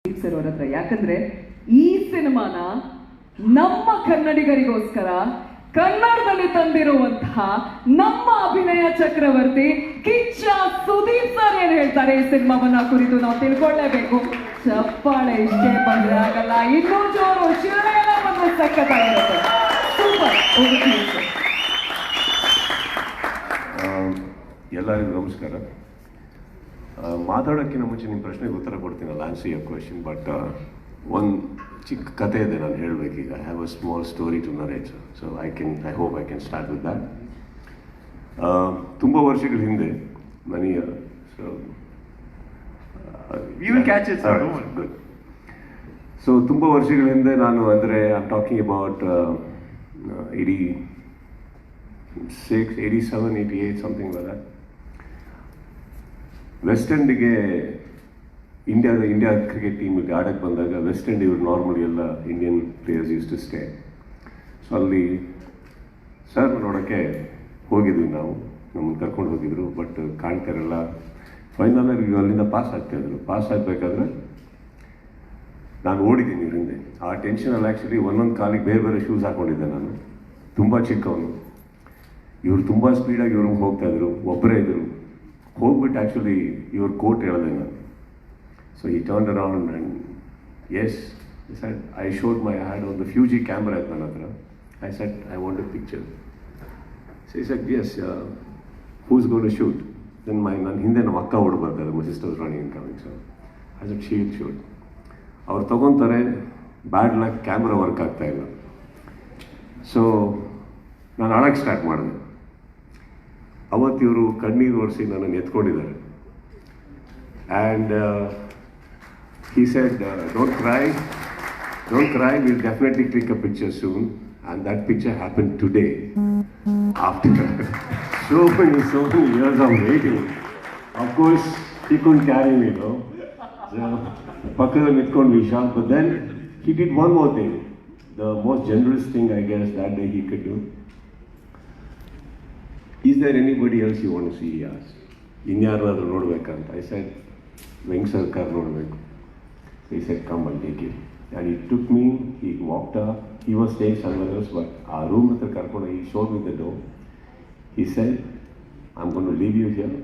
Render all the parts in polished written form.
Sir ಅವರ ಹತ್ರ. ಯಾಕಂದ್ರೆ ಈ ಸಿನಿಮಾನ ನಮ್ಮ ಕನ್ನಡಿಗರಿಗೋಸ್ಕರ ಕನ್ನಡದಲ್ಲಿ ತಂದಿರುವಂತಹ ನಮ್ಮ ಅಭಿನಯ ಚಕ್ರವರ್ತಿ ಕಿಚ್ಚ ಸುದೀಪ್ ಸರ್ ಏನ್ ಹೇಳ್ತಾರೆ ಈ ಸಿನಿಮಾವನ್ನ ಕುರಿತು ನಾವು ತಿಳ್ಕೊಳ್ಳೇಬೇಕು. ಚಪ್ಪಾಳೆ ಇಷ್ಟೇ ಬಂದ್ರೆ ಆಗಲ್ಲ, ಇನ್ನೂ ಜೋರು ಶಿವನೇನ ಬಂದ್ರೆ ಸಕ್ಕತ್ತಾಗಿರುತ್ತೆ. ಸೂಪರ್. ಎಲ್ಲರಿಗೂ ನಮಸ್ಕಾರ. ಮಾತಾಡೋಕ್ಕಿಂತ ಮುಂಚೆ ನಿಮ್ಮ ಪ್ರಶ್ನೆಗೆ ಉತ್ತರ ಕೊಡ್ತೀನಲ್ಲ, ಆನ್ಸರ್ ಯುವರ್ ಕ್ವೆಶನ್. ಬಟ್ ಒಂದು ಚಿಕ್ಕ ಕತೆ ಇದೆ ನಾನು ಹೇಳಬೇಕೀಗ. I have a small story to narrate, so I hope I can start with that. ತುಂಬ ವರ್ಷಗಳ ಹಿಂದೆ ನನಗೆ ಗುಡ್. ಸೊ ತುಂಬ ವರ್ಷಗಳ ಹಿಂದೆ ನಾನು ಅಂದರೆ I am talking about 86, 87, 88 something like that. West ಎಂಡಿಗೆ ಇಂಡಿಯಾ ಕ್ರಿಕೆಟ್ ಟೀಮಿಗೆ ಆಡಕ್ಕೆ ಬಂದಾಗ ವೆಸ್ಟ್ ಎಂಡ್ ಇವರು ನಾರ್ಮಲಿ ಎಲ್ಲ Indian players used to stay. So ಅಲ್ಲಿ ಸರ್ ನೋಡೋಕ್ಕೆ ಹೋಗಿದ್ವಿ ನಾವು, ನಮ್ಮನ್ನು ಕರ್ಕೊಂಡು ಹೋಗಿದ್ರು. ಬಟ್ ಕಾಣ್ತಾರಲ್ಲ, ಫೈನಲ್ ಅಲ್ಲಿಂದ ಪಾಸ್ ಆಗ್ತಾಯಿದ್ರು. ಪಾಸ್ ಆಗಬೇಕಾದ್ರೆ ನಾನು ಓಡಿದ್ದೀನಿ ಇವ್ರ ಹಿಂದೆ. ಆ ಟೆನ್ಷನಲ್ಲಿ ಆ್ಯಕ್ಚುಲಿ ಒಂದೊಂದು ಕಾಲಿಗೆ ಬೇರೆ ಬೇರೆ ಶೂಸ್ ಹಾಕ್ಕೊಂಡಿದ್ದೆ ನಾನು. ತುಂಬ ಚಿಕ್ಕವನು, ಇವರು ತುಂಬ ಸ್ಪೀಡಾಗಿ ಇವ್ರಿಗೆ ಹೋಗ್ತಾಯಿದ್ರು. ಒಬ್ಬರೇ ಇದ್ದರು. ಹೋಗ್ಬಿಟ್ಟು ಆ್ಯಕ್ಚುಲಿ ಇವ್ರ ಕೋಟ್ ಹೇಳಿದೆ ನಾನು. So he turn around and as I showed my had ಒಂದು ಫ್ಯೂಜಿ ಕ್ಯಾಮ್ರಾ ಇತ್ತು ನನ್ನ ಹತ್ರ. I said I want a picture. So he said yes who's gone to shoot. Then ನನ್ನ ಹಿಂದೆ ನಮ್ಮ ಅಕ್ಕ ಓಡ್ ಬರ್ತಾರೆ, my sisters running in coming. So I said she'll shoot. ಅವ್ರು ತೊಗೊತಾರೆ. ಬ್ಯಾಡ್ ಲಕ್, ಕ್ಯಾಮ್ರಾ ವರ್ಕ್ ಆಗ್ತಾಯಿಲ್ಲ. ಸೊ ನಾನು ಆಡೋಕ್ಕೆ ಸ್ಟಾರ್ಟ್ ಮಾಡಿದೆ. ಅವತ್ತು ಇವರು ಕಣ್ಣೀರು ಒರೆಸಿ ನನ್ನನ್ನು ಎತ್ಕೊಂಡಿದ್ದಾರೆ. And he said, don't cry, we'll definitely click a picture soon. And that picture happened today. After so many years of waiting. Of course, he couldn't carry me, though. So, Pakadam Itkon we shot, but then he did one more thing. The most generous thing, I guess, that day he could do. Is there anybody else you want to see? He asked. Inyarnadru nodbekanta. I said, Venk Sarkar nodbeku. He said, come and take it. And he took me, he walked up. He was staying somewhere else, but our room with the Karkoda, he showed me the door. He said, I'm going to leave you here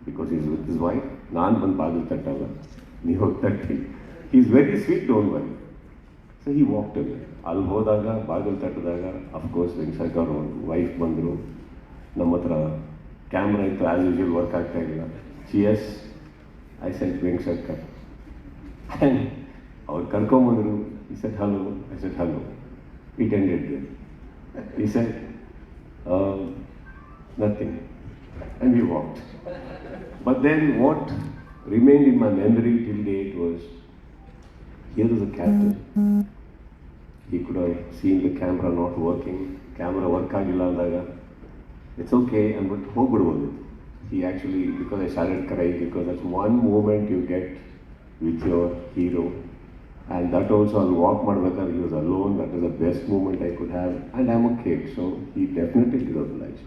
because he's with his wife. Naan ban baadu tattala. Ni hog tatti. He's very sweet, don't worry. So he walked away. Al hodaga, baadu tattadaga, of course, Venk Sarkar wife bandru. ನಮ್ಮ ಹತ್ರ camera ಇತ್ತು, as usual work ಆಗ್ತಾ ಇಲ್ಲ. As I said Vengsarkar. And ಅವ್ರು ಕರ್ಕೊಂಬಂದರು. He said hello, I said hello. It ended there. He said nothing and we walked. But then what remained in my memory till date was, here is a captain. He could have seen the camera not working. Camera work ಆಗಿಲ್ಲ ಅಂದಾಗ it's okay, and but ಹೋಗ್ಬಿಡ್ಬೋದು. He actually, because I started crying, because that's one moment you get with your hero, and that also I'll walk ಮಾಡ್ಬೇಕಾದ್ರೆ he was alone. That was the best moment I could have, and I'm a kid, so he definitely did oblige.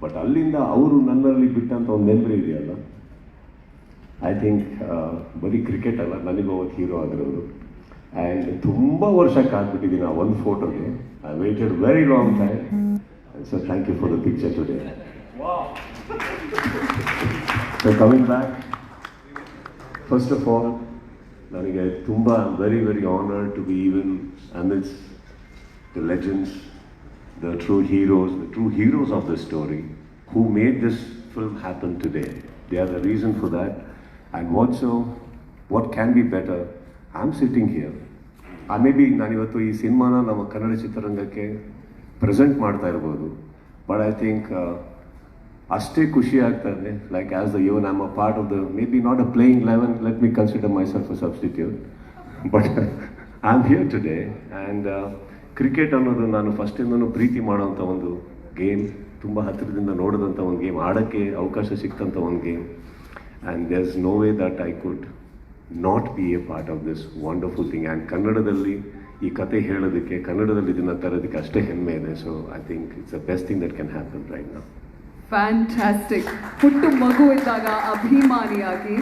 But ಅಲ್ಲಿಂದ ಅವರು ನನ್ನಲ್ಲಿ ಬಿಟ್ಟಂಥ ಒಂದು memory ಇದೆಯಲ್ಲ, I think ಬರೀ cricket ಅಲ್ಲ, ನನಗೂ ಅವತ್ತು ಹೀರೋ ಆಗಿರೋರು. ಆ್ಯಂಡ್ ತುಂಬ ವರ್ಷ ಕಾದ್ಬಿಟ್ಟಿದ್ದೀನಿ ಆ ಒಂದು ಫೋಟೋಗೆ. I weighted very long time. So thank you for the picture today. Wow. So coming back, first of all, I'm very, very honored to be even amidst the legends, the true heroes of the story, who made this film happen today. They are the reason for that. And what can be better? I'm sitting here. Maybe nanivattu ee cinema na nama kannada ಚಿತ್ರರಂಗಕ್ಕೆ present ಮಾಡ್ತಾ ಇರ್ಬೋದು. But I think ಅಷ್ಟೇ ಖುಷಿ ಆಗ್ತದೆ. Like as the even I am a part of the, may be not a playing 11, let me consider my self a substitute, but I am here today. And cricket ಅನ್ನೋದು ನಾನು ಫಸ್ಟಿಂದನೂ ಪ್ರೀತಿ ಮಾಡೋವಂಥ ಒಂದು game, ತುಂಬ ಹತ್ತಿರದಿಂದ ನೋಡಿದಂಥ ಒಂದು ಗೇಮ್, ಆಡೋಕ್ಕೆ ಅವಕಾಶ ಸಿಕ್ತಂಥ ಒಂದು game. And there is no way that I could not be a part of this wonderful thing. And ಕನ್ನಡದಲ್ಲಿ ಈ ಕತೆ ಹೇಳೋದಕ್ಕೆ, ಕನ್ನಡದಲ್ಲಿ ಇದನ್ನು ತರೋದಕ್ಕೆ ಅಷ್ಟೇ ಹೆಮ್ಮೆ ಇದೆ. So I think it's the best thing that can happen right now. Fantastic. ಹುಟ್ಟು ಮಗು ಇದ್ದಾಗ ಅಭಿಮಾನಿಯಾಗಿ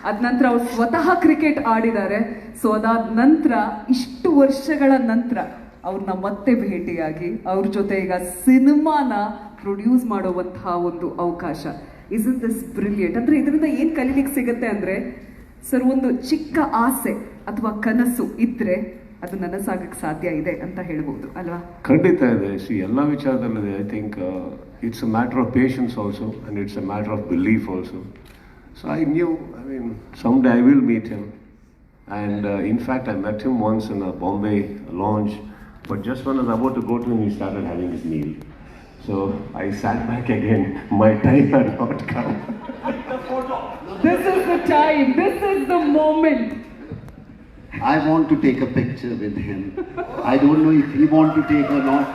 ಅದ ನಂತರ ಅವ್ರು ಸ್ವತಃ ಕ್ರಿಕೆಟ್ ಆಡಿದ್ದಾರೆ. ಸೊ ಅದಾದ ನಂತರ ಇಷ್ಟು ವರ್ಷಗಳ ನಂತರ ಅವ್ರನ್ನ ಮತ್ತೆ ಭೇಟಿಯಾಗಿ ಅವ್ರ ಜೊತೆ ಈಗ ಸಿನಿಮಾನ ಪ್ರೊಡ್ಯೂಸ್ ಮಾಡುವಂತಹ ಒಂದು ಅವಕಾಶ. Is this brilliant. ಅಂದ್ರೆ ಇದರಿಂದ ಏನ್ ಕಲೀಲಿಕ್ಕೆ ಸಿಗುತ್ತೆ ಅಂದ್ರೆ ಸರ್, ಒಂದು ಚಿಕ್ಕ ಆಸೆ ಅಥವಾ ಕನಸು ಇದ್ರೆ ಅದು ನನಸಾಗಕ್ಕೆ ಸಾಧ್ಯ ಇದೆ ಅಂತ ಹೇಳ್ಬೋದು ಅಲ್ವಾ? ಖಂಡಿತ ಇದೆ. ಎಲ್ಲ ವಿಚಾರದಲ್ಲಿದೆ. I think it's a matter of patience also and it's a matter of belief also. So I knew, I mean, some day I will meet him. And in fact, I met him once in a Bombay launch, but just when I was about to go to him, he started having his meal. So I sat back again. My time had not come. This is the time. This is the moment. I want to take a picture with him. I don't know if he want to take or not.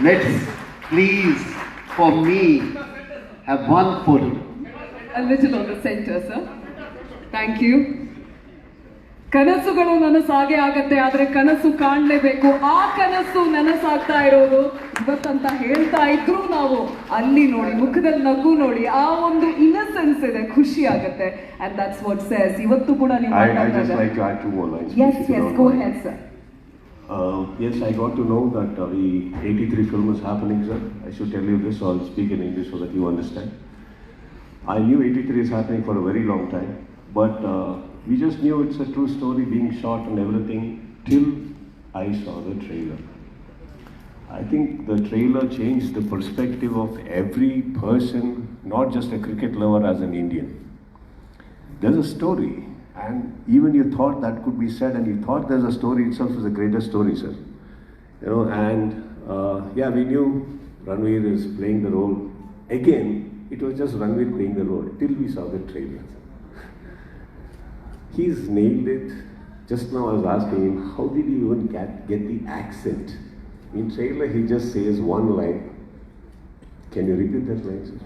Let's please, for me, have one photo. A little on the center, sir. Thank you. ಕನಸುಗಳು ನನಸಾಗೆ ಆಗತ್ತೆ, ಆದ್ರೆ ಕನಸು ಕಾಣಲೇಬೇಕು. ಆ ಕನಸು ನನಸಾಗ್ತಾ ಇರೋದು ಇವತ್ತಂತ ಹೇಳ್ತಾ ಇದ್ರು ನಾವು. ಅಲ್ಲಿ ನೋಡಿ, ಮುಖದಲ್ಲಿ ನಗು ನೋಡಿ, ಆ ಒಂದು ಇನ್ನಸೆನ್ಸ್ ಇದೆ, ಖುಷಿ ಆಗತ್ತೆ. And that's what says. ಇವತ್ತು ಕೂಡ ನೀವು I just like to add two more lines. Yes, if you yes, don't go mind. ahead, sir. Yes, I got to know that the 83 film is happening, sir. I should tell you this, so I'll speak in English so that you understand. I knew 83 is happening for a very long time, but we just knew it's a true story being shot and everything till I saw the trailer. I think the trailer changed the perspective of every person, not just a cricket lover, as an Indian. There's a story, and even you thought that could be said, and you thought there's a story itself is the greatest story, sir. You know, and yeah, we knew Ranveer is playing the role. Again, it was just Ranveer playing the role till we saw the trailer. He's nailed it. Just now I was asking him, how did he even get the accent? In trailer, he just says one line. Can you repeat that line, sir?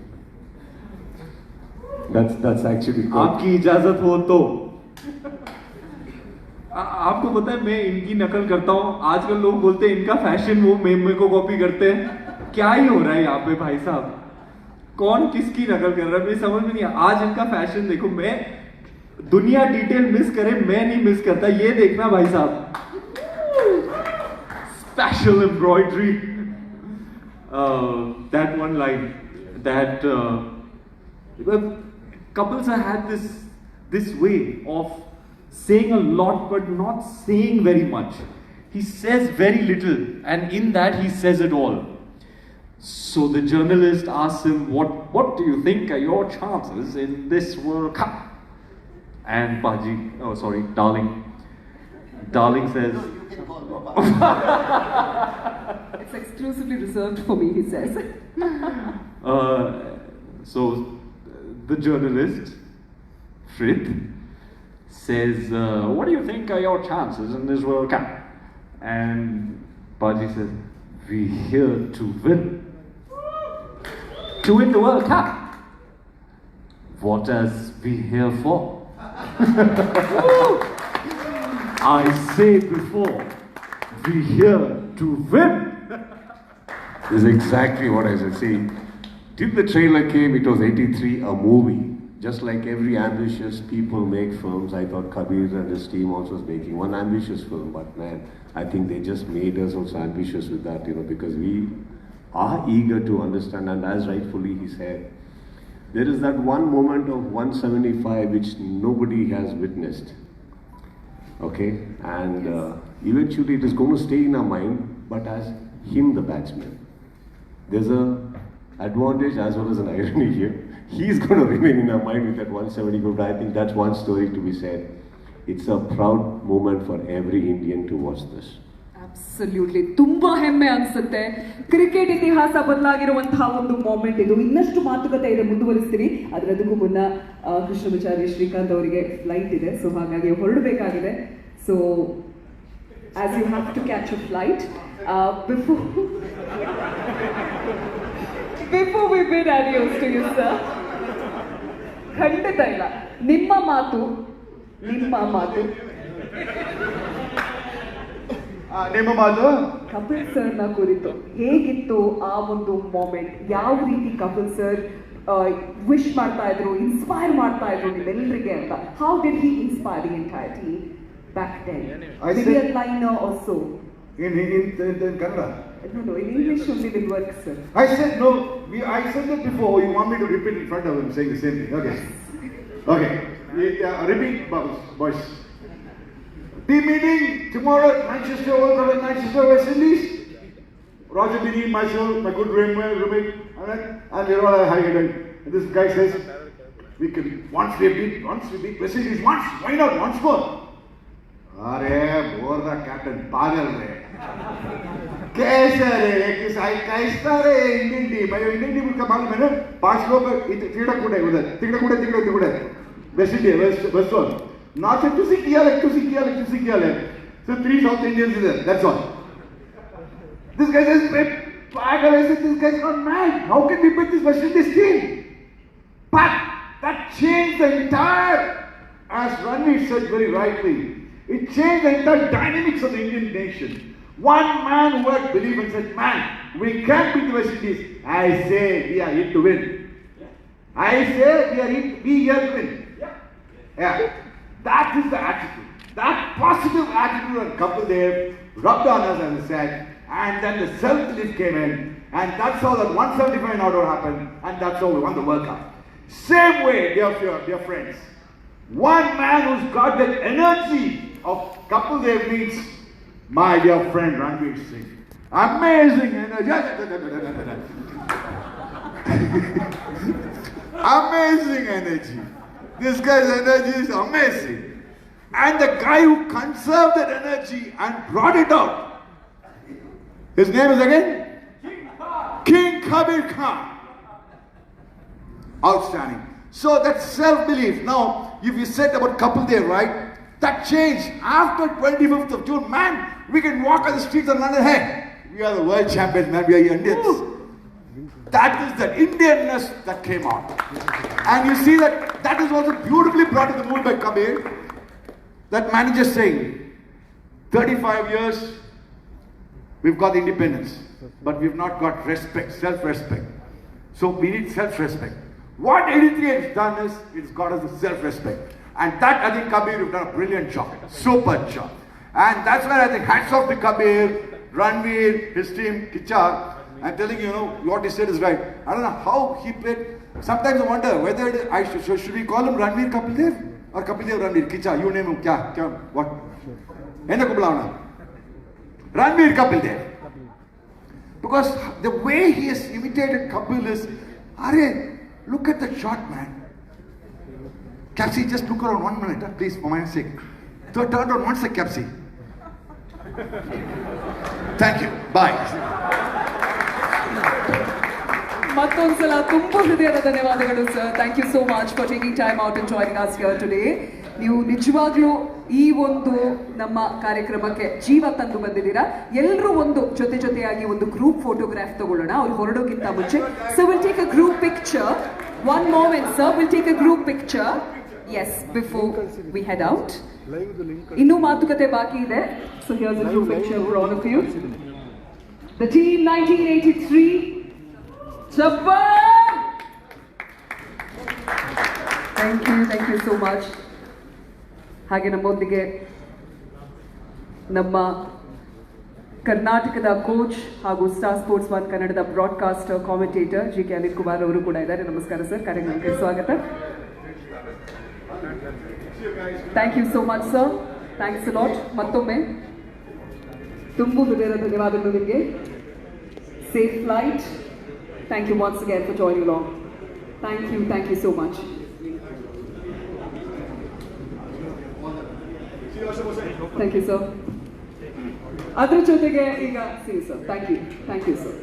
That's actually quite... आपकी इजाजत हो तो आपको पता है, मैं इनकी नकल करता हूँ. आजकल लोग बोलते हैं इनका फैशन, वो मेरे को कॉपी करते हैं. क्या ही हो रहा है यहाँ पे भाई साहब? कौन किसकी नकल कर रहा है मुझे समझ में नहीं. आज इनका फैशन देखो. मैं दुनिया डिटेल मिस करे, मैं नहीं मिस करता. ये देखना भाई साहब, special embroidery. That one line, that couples have had this way of saying a lot but not saying very much. He says very little, and in that he says it all. So the journalist asks him, what do you think are your chances in this World Cup? And Darling says, It's exclusively reserved for me, he says. So the journalist, Frith, says, what do you think are your chances in this World Cup? And Baji says, we're here to win. To win the World Cup. What are we here for? I said before, we're here to win. This is exactly what I said. See, till the trailer came, it was 83, a movie. Just like every ambitious people make films, I thought Kabir and his team also was making one ambitious film. But man, I think they just made us also ambitious with that, because we are eager to understand. And as rightfully he said, there is that one moment of 175 which nobody has witnessed. Okay? And eventually it is going to stay in our mind, but as him, the batsman. There's a advantage as well as an irony here. He's going to remain in our mind with that 175, but I think that's one story to be said. It's a proud moment for every Indian to watch this. Absolutely ತುಂಬಾ ಹೆಮ್ಮೆ ಅನ್ಸುತ್ತೆ. Cricket ಇತಿಹಾಸ ಬದಲಾಗಿರುವಂತಹ ಒಂದು moment ಇದು. ಇನ್ನಷ್ಟು ಮಾತುಕತೆ ಇದೆ, ಮುಂದುವರಿಸ್ತೀವಿ. ಅದಕ್ಕೂ ಮುನ್ನ ಕೃಷ್ಣಮಾಚಾರ್ಯ ಶ್ರೀಕಾಂತ್ ಅವರಿಗೆ ಫ್ಲೈಟ್ ಇದೆ, ಸೊ ಹಾಗಾಗಿ ಹೊರಡಬೇಕಾಗಿದೆ. So as you have to catch a flight, before we bid adios to you sir. ಖಂಡಿತ ಇಲ್ಲ, ನಿಮ್ಮ ಮಾತು ಕಪಿಲ್ ಸರ್ನ ಕುರಿತು ಹೇಗಿತ್ತು ಆ ಒಂದು ಮೂಮೆಂಟ್? ಯಾವ ರೀತಿ ಕಪಿಲ್ ಸರ್ ವಿಶ್ ಮಾಡ್ತಾ ಇದ್ರು, ಇನ್ಸ್ಪೈರ್ ಮಾಡ್ತಾ ಇದ್ರು ನಿಮ್ಮೆಲ್ಲರಿಗೆ ಅಂತ? How did he inspire the entire team back then? Maybe a line or so. In Kannada. No, in English only will work, sir. I said no. I said that before. You want me to repeat in front of him, saying the same thing? Okay. Okay. Repeat, boys. Team meeting tomorrow at Manchester, World Cup at Manchester, West Indies. Roger Bini, myself, my good roommate, and we're all high. And this guy says, we can once we beat West Indies once. Why not once more? अरे बोल रहा captain पागल रे कैसे रे कैसा रे Indian team का मालूम है ना 5 लोग तिगड़ा कूड़े उधर तिगड़ा west India west one not two सी किया ले so 3 South Indians is there, that's all. This guy says pagal, I said this guy's not mad. How can we beat this West Indies team? But that changed the entire, as Ranveer said very rightly, it changed the entire dynamics of the Indian nation. One man who had believed and said, man, we can't beat the West Indies. I say we are here to win. I say we are here to win. Yeah. That is the attitude. That positive attitude of Kapil Dev rubbed on us, as I said, and then the self-belief came in, and that's how that 175 not happened, and that's how we won the World Cup. Same way, dear friends. One man who's got that energy of Kapil Dev means my dear friend Ranveer Singh. Amazing energy. Amazing energy. This guy's energy is amazing. And the guy who conserved that energy and brought it out. His name is again? King Kabir Khan. Outstanding. So that self-belief. Now, if you said about Kapil Dev, right? That changed after 25th of June. Man, we can walk on the streets of London. Hey, we are the world champions, man. We are Indians. That is the Indianness that came out. And you see that is also beautifully brought to the mood by Kabir. That manager saying, 35 years, we've got independence, but we've not got respect, self-respect. So we need self-respect. What Eritrea has done is, it's got us the self-respect. And that, I think, Kabir, you've done a brilliant job. Super job. And that's why I think hats off to Kabir, Ranveer, his team, Kicha. I'm telling you, what he said is right. I don't know how he played. Sometimes I wonder whether should we call him Ranveer Kapil Dev? Or Kapil Dev Ranveer? Kicha, you name him. Kya? What? Ranveer Kapil Dev. Because the way he has imitated Kapil is, look at the shot, man. Capsi, just look around 1 minute, please, for my sake. Turn around one sec, Capsi. Thank you. Bye. ಮತ್ತೊಂದ್ಸಲ ತುಂಬಾ ಹೃದಯದ ಧನ್ಯವಾದಗಳು sir. Thank you so much for taking time out and joining us here today. ನೀವು ನಿಜವಾಗ್ಲೂ ಈ ಒಂದು ನಮ್ಮ ಕಾರ್ಯಕ್ರಮಕ್ಕೆ ಜೀವ ತಂದು ಬಂದಿದ್ದೀರಾ. ಎಲ್ಲರೂ ಒಂದು ಜೊತೆಯಾಗಿ ಒಂದು ಗ್ರೂಪ್ ಫೋಟೋಗ್ರಾಫ್ ತಗೊಳ್ಳೋಣ ಅವ್ರು ಹೊರಡೋಕ್ಕಿಂತ ಮುಂಚೆ. So will take a group picture. One moment sir, will take a group picture. Yes, before we head out. ಇನ್ನೂ ಮಾತುಕತೆ ಬಾಕಿ ಇದೆ. So here's a group picture for all of you. The team 1983. Japan! Thank you so much. ಹಾಗೆ ನಮ್ಮೊಂದಿಗೆ ನಮ್ಮ ಕರ್ನಾಟಕದ coach ಹಾಗೂ star sports 1 ಕನ್ನಡದ broadcaster commentator K Anil Kumar ಅವರು ಕೂಡ ಇದ್ದಾರೆ. ನಮಸ್ಕಾರ ಸರ್, ಕಾರ್ಯಕ್ರಮಕ್ಕೆ ಸ್ವಾಗತ. Thank you so much sir, thanks a lot. ಮತ್ತೊಮ್ಮೆ ತುಂಬು ಹೃದಯದ ಧನ್ಯವಾದಗಳು ನಿಮಗೆ. Safe flight. Thank you once again for joining along. Thank you so much. Thank you, sir. ಅದರ ಜೊತೆಗೆ ಈಗ ಸರ್, ಥ್ಯಾಂಕ್ ಯು ಸರ್.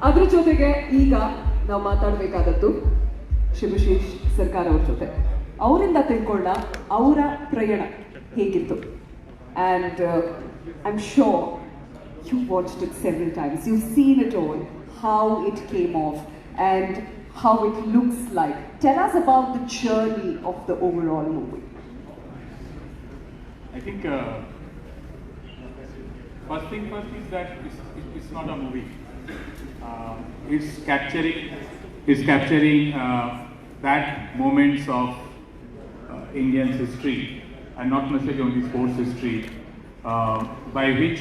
ಅದರ ಜೊತೆಗೆ ಈಗ ನಾವು ಮಾತಾಡಬೇಕಾದದ್ದು ಶಿವಶೇಷ್ ಸರ್ಕಾರ್ ಅವ್ರ ಜೊತೆ. ಅವರಿಂದ ತಿಳ್ಕೊಳ್ಳ ಅವರ ಪ್ರಯಾಣ ಹೇಗಿತ್ತು. And I am sure you've watched it several times. You've seen it all, how it came off and how it looks like. Tell us about the journey of the overall movie. I think first thing first is that it's not a movie. It's capturing is capturing that moments of Indian's history, and not necessarily only sports history, by which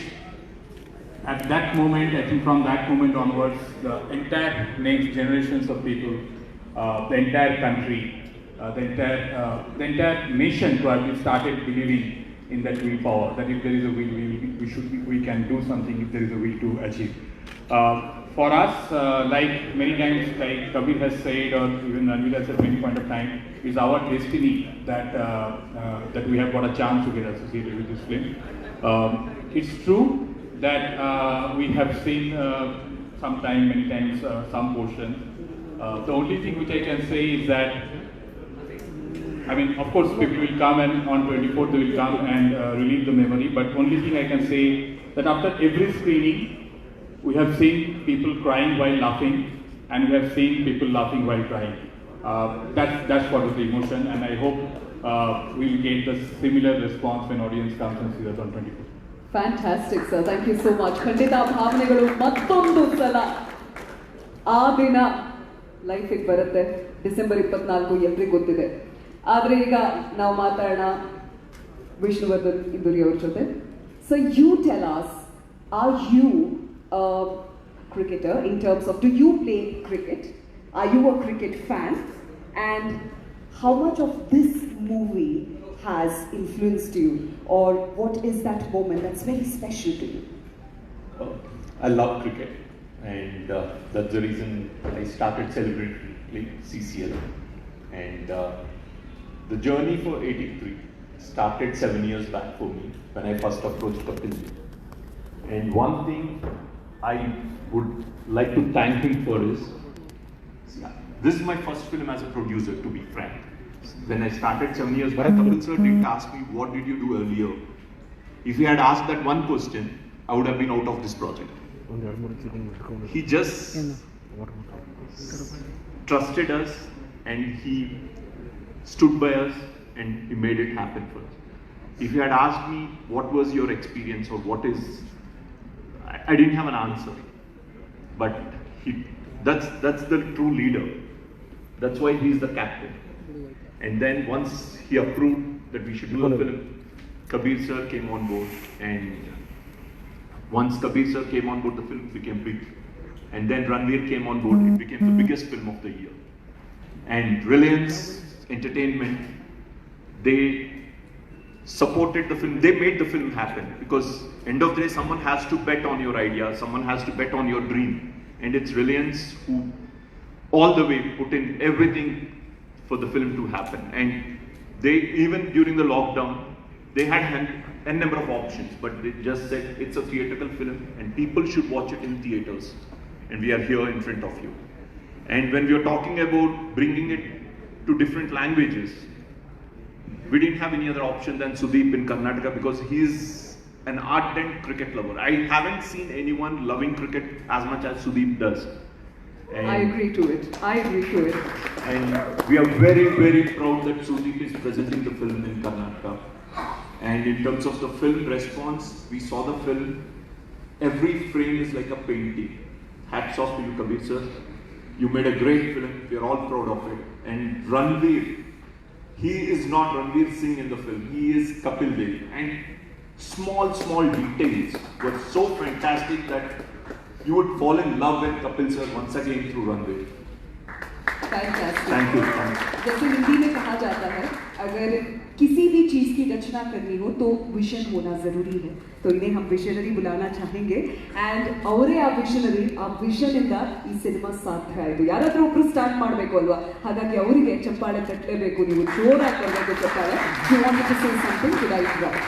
at that moment, I think from that moment onwards, the entire next generations of people, the entire country, the entire nation probably started believing in that willpower, that if there is a will, we can do something if there is a will to achieve. For us, like many times, like Kabir has said, or even Ranveer has said many point of time, is our destiny that that we have got a chance to get associated with this film. It's true that we have seen many times, some portions. The only thing which I can say is that, I mean, of course, people will come and on 24th they will come and relive the memory, but only thing I can say that after every screening, we have seen people crying while laughing, and we have seen people laughing while crying. That's part of the emotion, and I hope we'll get the similar response when audience comes and sees us on 24th. Fantastic sir, thank you so much. ಖಂಡಿತ ಭಾವನೆಗಳು ಮತ್ತೊಂದು ಸಲ ಆ ದಿನ ಲೈಫಿಗೆ ಬರುತ್ತೆ. December 24 ಎಲ್ರಿಗೂ ಗೊತ್ತಿದೆ. ಆದರೆ ಈಗ ನಾವು ಮಾತಾಡೋಣ ವಿಷ್ಣುವರ್ಧನ್ ಇಂದೂರಿ ಅವ್ರ ಜೊತೆ. So you tell us, are you cricketer in terms of, do you play cricket? Are you a cricket fan? And how much of this movie has influenced you, or what is that moment that's very special to you? I love cricket, and that's the reason I started celebrating playing CCL. And the journey for 83 started 7 years back for me when I first approached Kapil. And one thing I would like to thank him for is, this is my first film as a producer, to be frank. When I started 7 years back, Kapil sir didn't ask me, what did you do earlier? If he had asked that one question, I would have been out of this project. He just trusted us, and he stood by us, and he made it happen for us. If you had asked me, what was your experience, or what is, I didn't have an answer. But that's the true leader. That's why he's the captain. And then once he approved that we should do a film, Kabir sir came on board. And once Kabir sir came on board, the film became big. And then Ranveer came on board. It became the biggest film of the year. And Reliance Entertainment, they supported the film. They made the film happen, because end of the day, someone has to bet on your idea, someone has to bet on your dream, and it's Reliance who all the way put in everything for the film to happen. And they, even during the lockdown, they had a number of options, but they just said it's a theatrical film and people should watch it in theaters, and we are here in front of you. And when we are talking about bringing it to different languages, we didn't have any other option than Sudeep in Karnataka, because he's an ardent cricket lover. I haven't seen anyone loving cricket as much as Sudeep does. And I agree to it. And we are very, very proud that Sudeep is presenting the film in Karnataka. And in terms of the film response, we saw the film. Every frame is like a painting. Hats off to you, Kabir sir. You made a great film. We are all proud of it. And Ranveer, he is not Ranveer Singh in the film. He is Kapil Dev. And small details were so fantastic that you would fall in love with Kapil sir once again through Ranveer. Fantastic. Thank you. जैसे हिंदी में कहा जाता है, अगर किसी भी चीज़ की रचना करनी हो तो विजन होना ज़रूरी है. तो इन्हें हम विजनरी बुलाना चाहेंगे. And ಅವರೇ ಆ ವಿಷನರಿ, ಆ ವಿಷನ್ ಇಂದ ಈ ಸಿನಿಮಾ ಸಾಧ್ಯ ಆಯಿತು. ಯಾರಾದರೂ ಒಬ್ರು ಸ್ಟಾರ್ಟ್ ಮಾಡಬೇಕು ಅಲ್ವಾ? ಹಾಗಾಗಿ ಅವರಿಗೆ ಚಪ್ಪಾಳೆ ತಟ್ಟಲೇಬೇಕು. ನೀವು ಜೋರಾಗಿ ಕೊಡಬೇಕು ಚಪ್ಪಾಳೆ. You want to say something? Did I interrupt?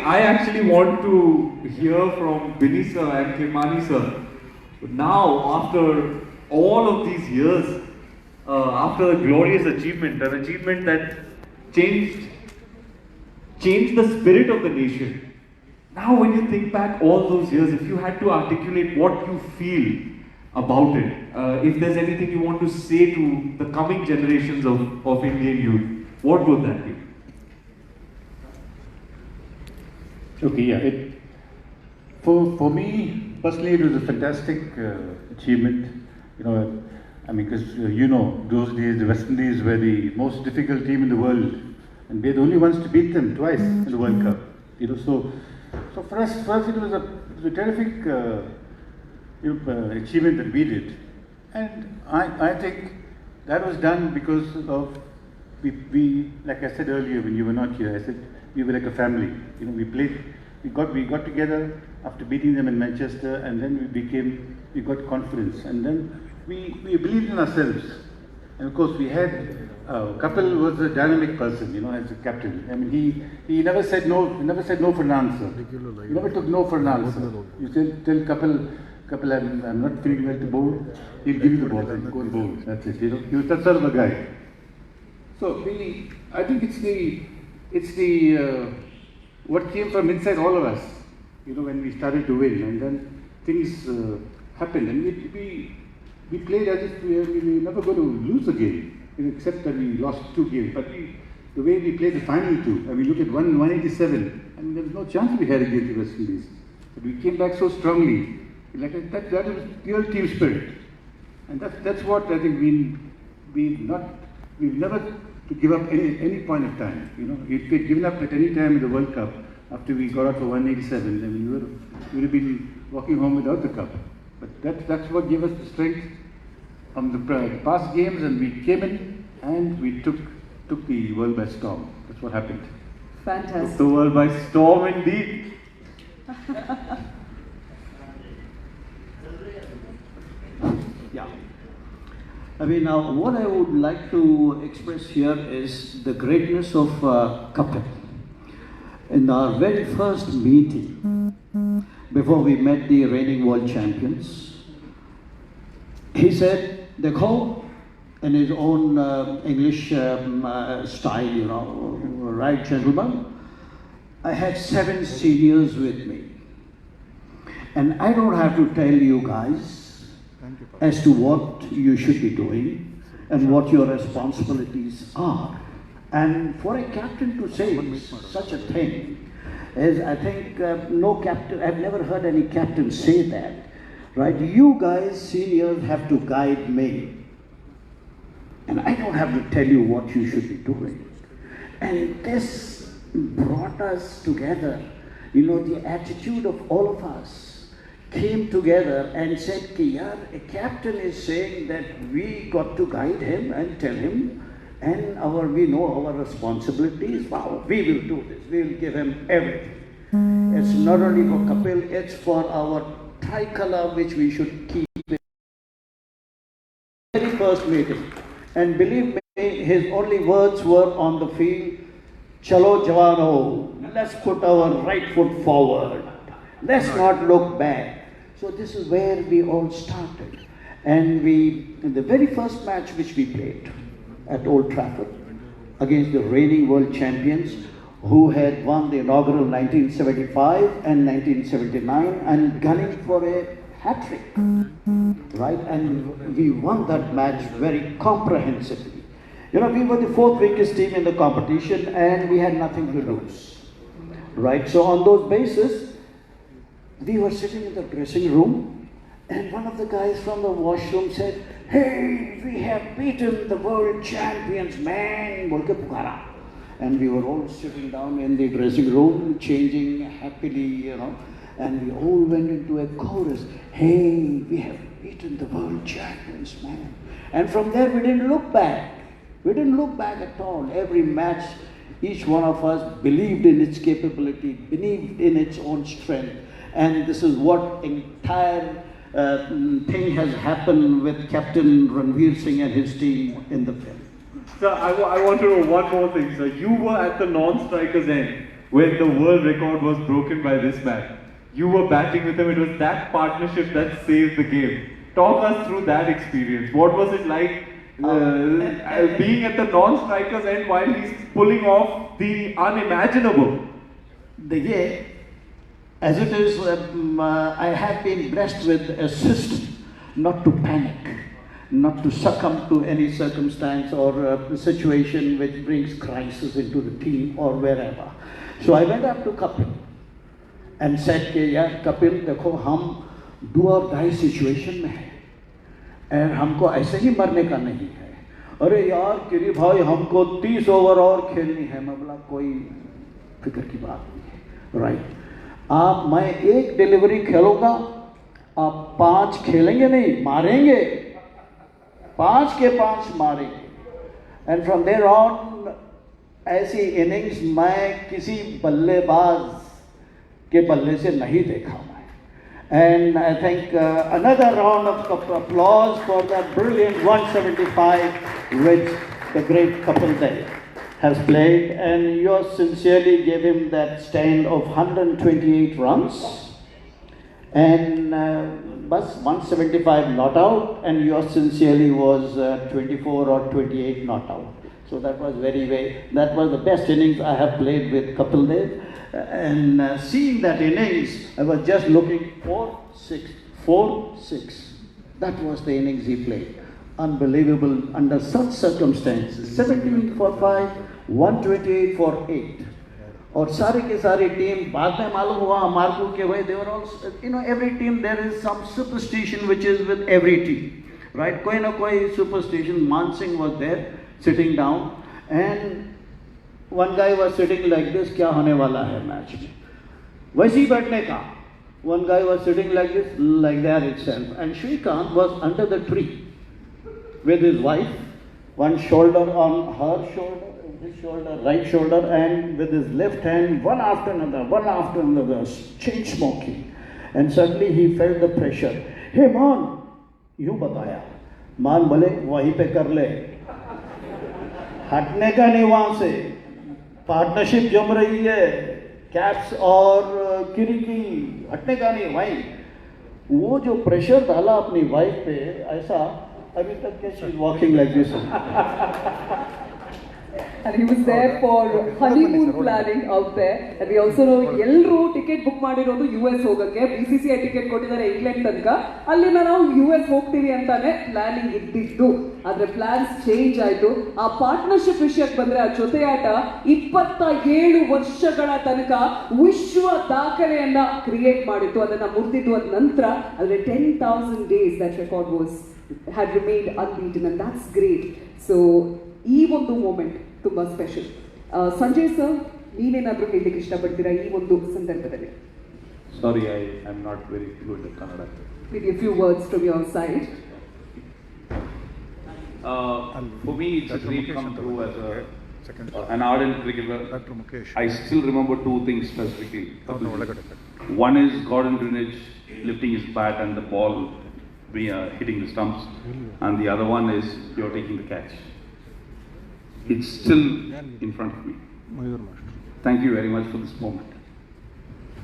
I actually want to hear from Vinny sir and Kimani sir. Now, after all of these years, after a glorious achievement, an achievement that changed the spirit of the nation. Now, when you think back all those years, if you had to articulate what you feel about it, if there's anything you want to say to the coming generations of Indian youth, what would that be? Okay, yeah. For me personally, it was a fantastic achievement. You know, I mean, because you know, those days the West Indies were the most difficult team in the world, and we're the only ones to beat them twice in the World Cup. You know, so for us it was a terrific achievement that we did, and I think that was done because of we like I said earlier when you were not here. I said we were like a family. You know, we got together after beating them in Manchester, and then we got confidence, and then we believed in ourselves. And of course we had Kapil was a dynamic person, you know, as a captain. I mean, he never said no. He never said no for an answer. He never took no for an answer. You tell Kapil, I'm not feeling well to bowl. He'll give you the ball and go and bowl. That's it. You know, he was that sort of a guy. So I think it's the what came from inside all of us. You know, when we started to win, and then things happened, and we played as if we were never going to lose a game, except that we lost 2 games. But the way we played the final 2, and we look at 187, I mean, there was no chance we had against the West Indies. But we came back so strongly. Like that was pure team spirit, and that's what I think we've never to give up any point of time. You know, if we'd given up at any time in the World Cup after we got out for 187, then we would have been walking home without the cup. But that's what gave us the strength from the past games, and we came in and we took the world by storm. That's what happened. Fantastic. The world by storm indeed. Yeah. I mean, what I would like to express here is the greatness of Kapil. In our very first meeting, before we met the reigning world champions, he said, "Dekho," in his own English style, you know, right, gentlemen, I had 7 seniors with me. And I don't have to tell you guys as to what you should be doing and what your responsibilities are. And for a captain to say such a thing is, I think, no captain, I've never heard any captain say that, right? You guys, seniors, have to guide me. And I don't have to tell you what you should be doing. And this brought us together. You know, the attitude of all of us came together and said, ki yaar, a captain is saying that we got to guide him and tell him, and we know our responsibilities. Wow, we will do this. We will give him everything. It's not only for Kapil, it's for our tricolor, which we should keep in the very first meeting. And believe me, his only words were on the field, "Chalo Jawano, let's put our right foot forward. Let's not look back." So this is where we all started. And in the very first match which we played at Old Trafford against the reigning world champions, who had won the inaugural 1975 and 1979 and gunning for a hat-trick, right? And we won that match very comprehensively. You know, we were the 4th weakest team in the competition and we had nothing to lose, right? So on those basis, we were sitting in the dressing room and one of the guys from the washroom said, "Hey, we have beaten the world champions, man." Bolke pukara. And we were all sitting down in the dressing room, changing happily, you know, and we all went into a chorus, "Hey, we have beaten the world champions, man." And from there we didn't look back. We didn't look back at all. Every match, each one of us believed in its capability, believed in its own strength. And this is what entire thing has happened with Captain Ranveer Singh and his team in the film. Sir, I want to know one more thing, sir. You were at the non-strikers end when the world record was broken by this man. You were batting with him. It was that partnership that saved the game. Talk us through that experience. What was it like being at the non-strikers end while he's pulling off the unimaginable? As it is, I have been blessed with a system not to panic, not to succumb to any circumstance or situation which brings crisis into the team or wherever. So I went up to Kapil and said, "Yeah, Kapil, देखो हम do or die situation में हैं." और हमको ऐसे ही मरने का नहीं है। अरे यार गिरी भाई हमको 30 ओवर और खेलनी है। मैं बोला कोई फिक्र की बात नहीं है, राइट। मैं एक डिलीवरी खेलूंगा, आप 5 खेलेंगे नहीं, मारेंगे, 5 के 5 मारेंगे। एंड फ्रॉम देयर ऑन ऐसी इनिंग्स मैं किसी बल्लेबाज के बल्ले से नहीं देखा मैं। And I think another round of applause for that brilliant 175 which the great Kapil Dev has played, and yours sincerely gave him that stand of 128 runs and bus 175 not out, and yours sincerely was 24 or 28 not out. So that was that was the best innings I have played with Kapil Dev. And seeing that innings, I was just looking 4-6, 4-6. That was the innings he played. Unbelievable under such circumstances. 17 for 5, 128 for 8. और सारी की सारी team बाद में मालूम हुआ हमारे को कि भाई they were all, every team there is some superstition which is with every team, right? कोई ना कोई superstition. Man Singh was there sitting down and one guy was sitting like this, क्या होने वाला है मैच में, वैसे ही बैठने का. One guy was sitting like this, like that itself, and Shrikant was under the tree with his wife, one shoulder on her shoulder, his shoulder, right shoulder, and with his left hand, one after another, chain smoking. And suddenly he felt the pressure. Hey man, यूं बताया. मान बोले वहीं पे कर ले, हटने का नहीं वहां से. पार्टनरशिप जम रही है, कैप्स और किरी की, हटने का नहीं भाई. वो जो प्रेशर डाला अपनी वाइफ पे, ऐसा अभी तक के she is walking like this. And he was there for honeymoon planning out there. And we also know ಎಲ್ಲರೂ ಟಿಕೆಟ್ ಬುಕ್ ಮಾಡಿರೋದು US ಹೋಗಕ್ಕೆ. BCCI ಟಿಕೆಟ್ ಕೊಟ್ಟಿದ್ದಾರೆ ಇಂಗ್ಲೆಂಡ್ ತನಕ. ಅಲ್ಲಿಂದ ನಾವು US ಹೋಗ್ತೀವಿ ಅಂತಾನೆ ಪ್ಲಾನಿಂಗ್ ಇದ್ದಿದ್ದು. ಆದ್ರೆ ಪ್ಲಾನ್ಸ್ ಚೇಂಜ್ ಆಯ್ತು. ಆ ಪಾರ್ಟ್ನರ್ಶಿಪ್ ವಿಷಯಕ್ಕೆ ಬಂದ್ರೆ ಆ ಜೊತೆಯಾಟ 27 ವರ್ಷಗಳ ತನಕ ವಿಶ್ವ ದಾಖಲೆಯನ್ನ ಕ್ರಿಯೇಟ್ ಮಾಡಿತ್ತು. ಅದನ್ನ ಮುರಿದಿದ್ದು ಅದ ನಂತರ ಆದ್ರೆ 10,000 days that record had remained unbeaten, and that's great. So ಈ ಒಂದು ಮೂಮೆಂಟ್ ತುಂಬಾ ಸ್ಪೆಷಲ್. ಸಂಜಯ್ ಸರ್, ನೀವೇನಾದ್ರೂ ಹೇಳಲಿಕ್ಕೆ ಇಷ್ಟಪಡ್ತೀರಾ ಈ ಒಂದು ಸಂದರ್ಭದಲ್ಲಿ? Sorry, I am not very good at Kannada. Maybe a few words from your side. For me, it's a dream come true as an ardent cricketer. I still remember two things specifically. One is Gordon Greenidge lifting his bat and the ball hitting the stumps, and the other one is you're taking the catch. It's still in front of me. Thank you very much for this moment.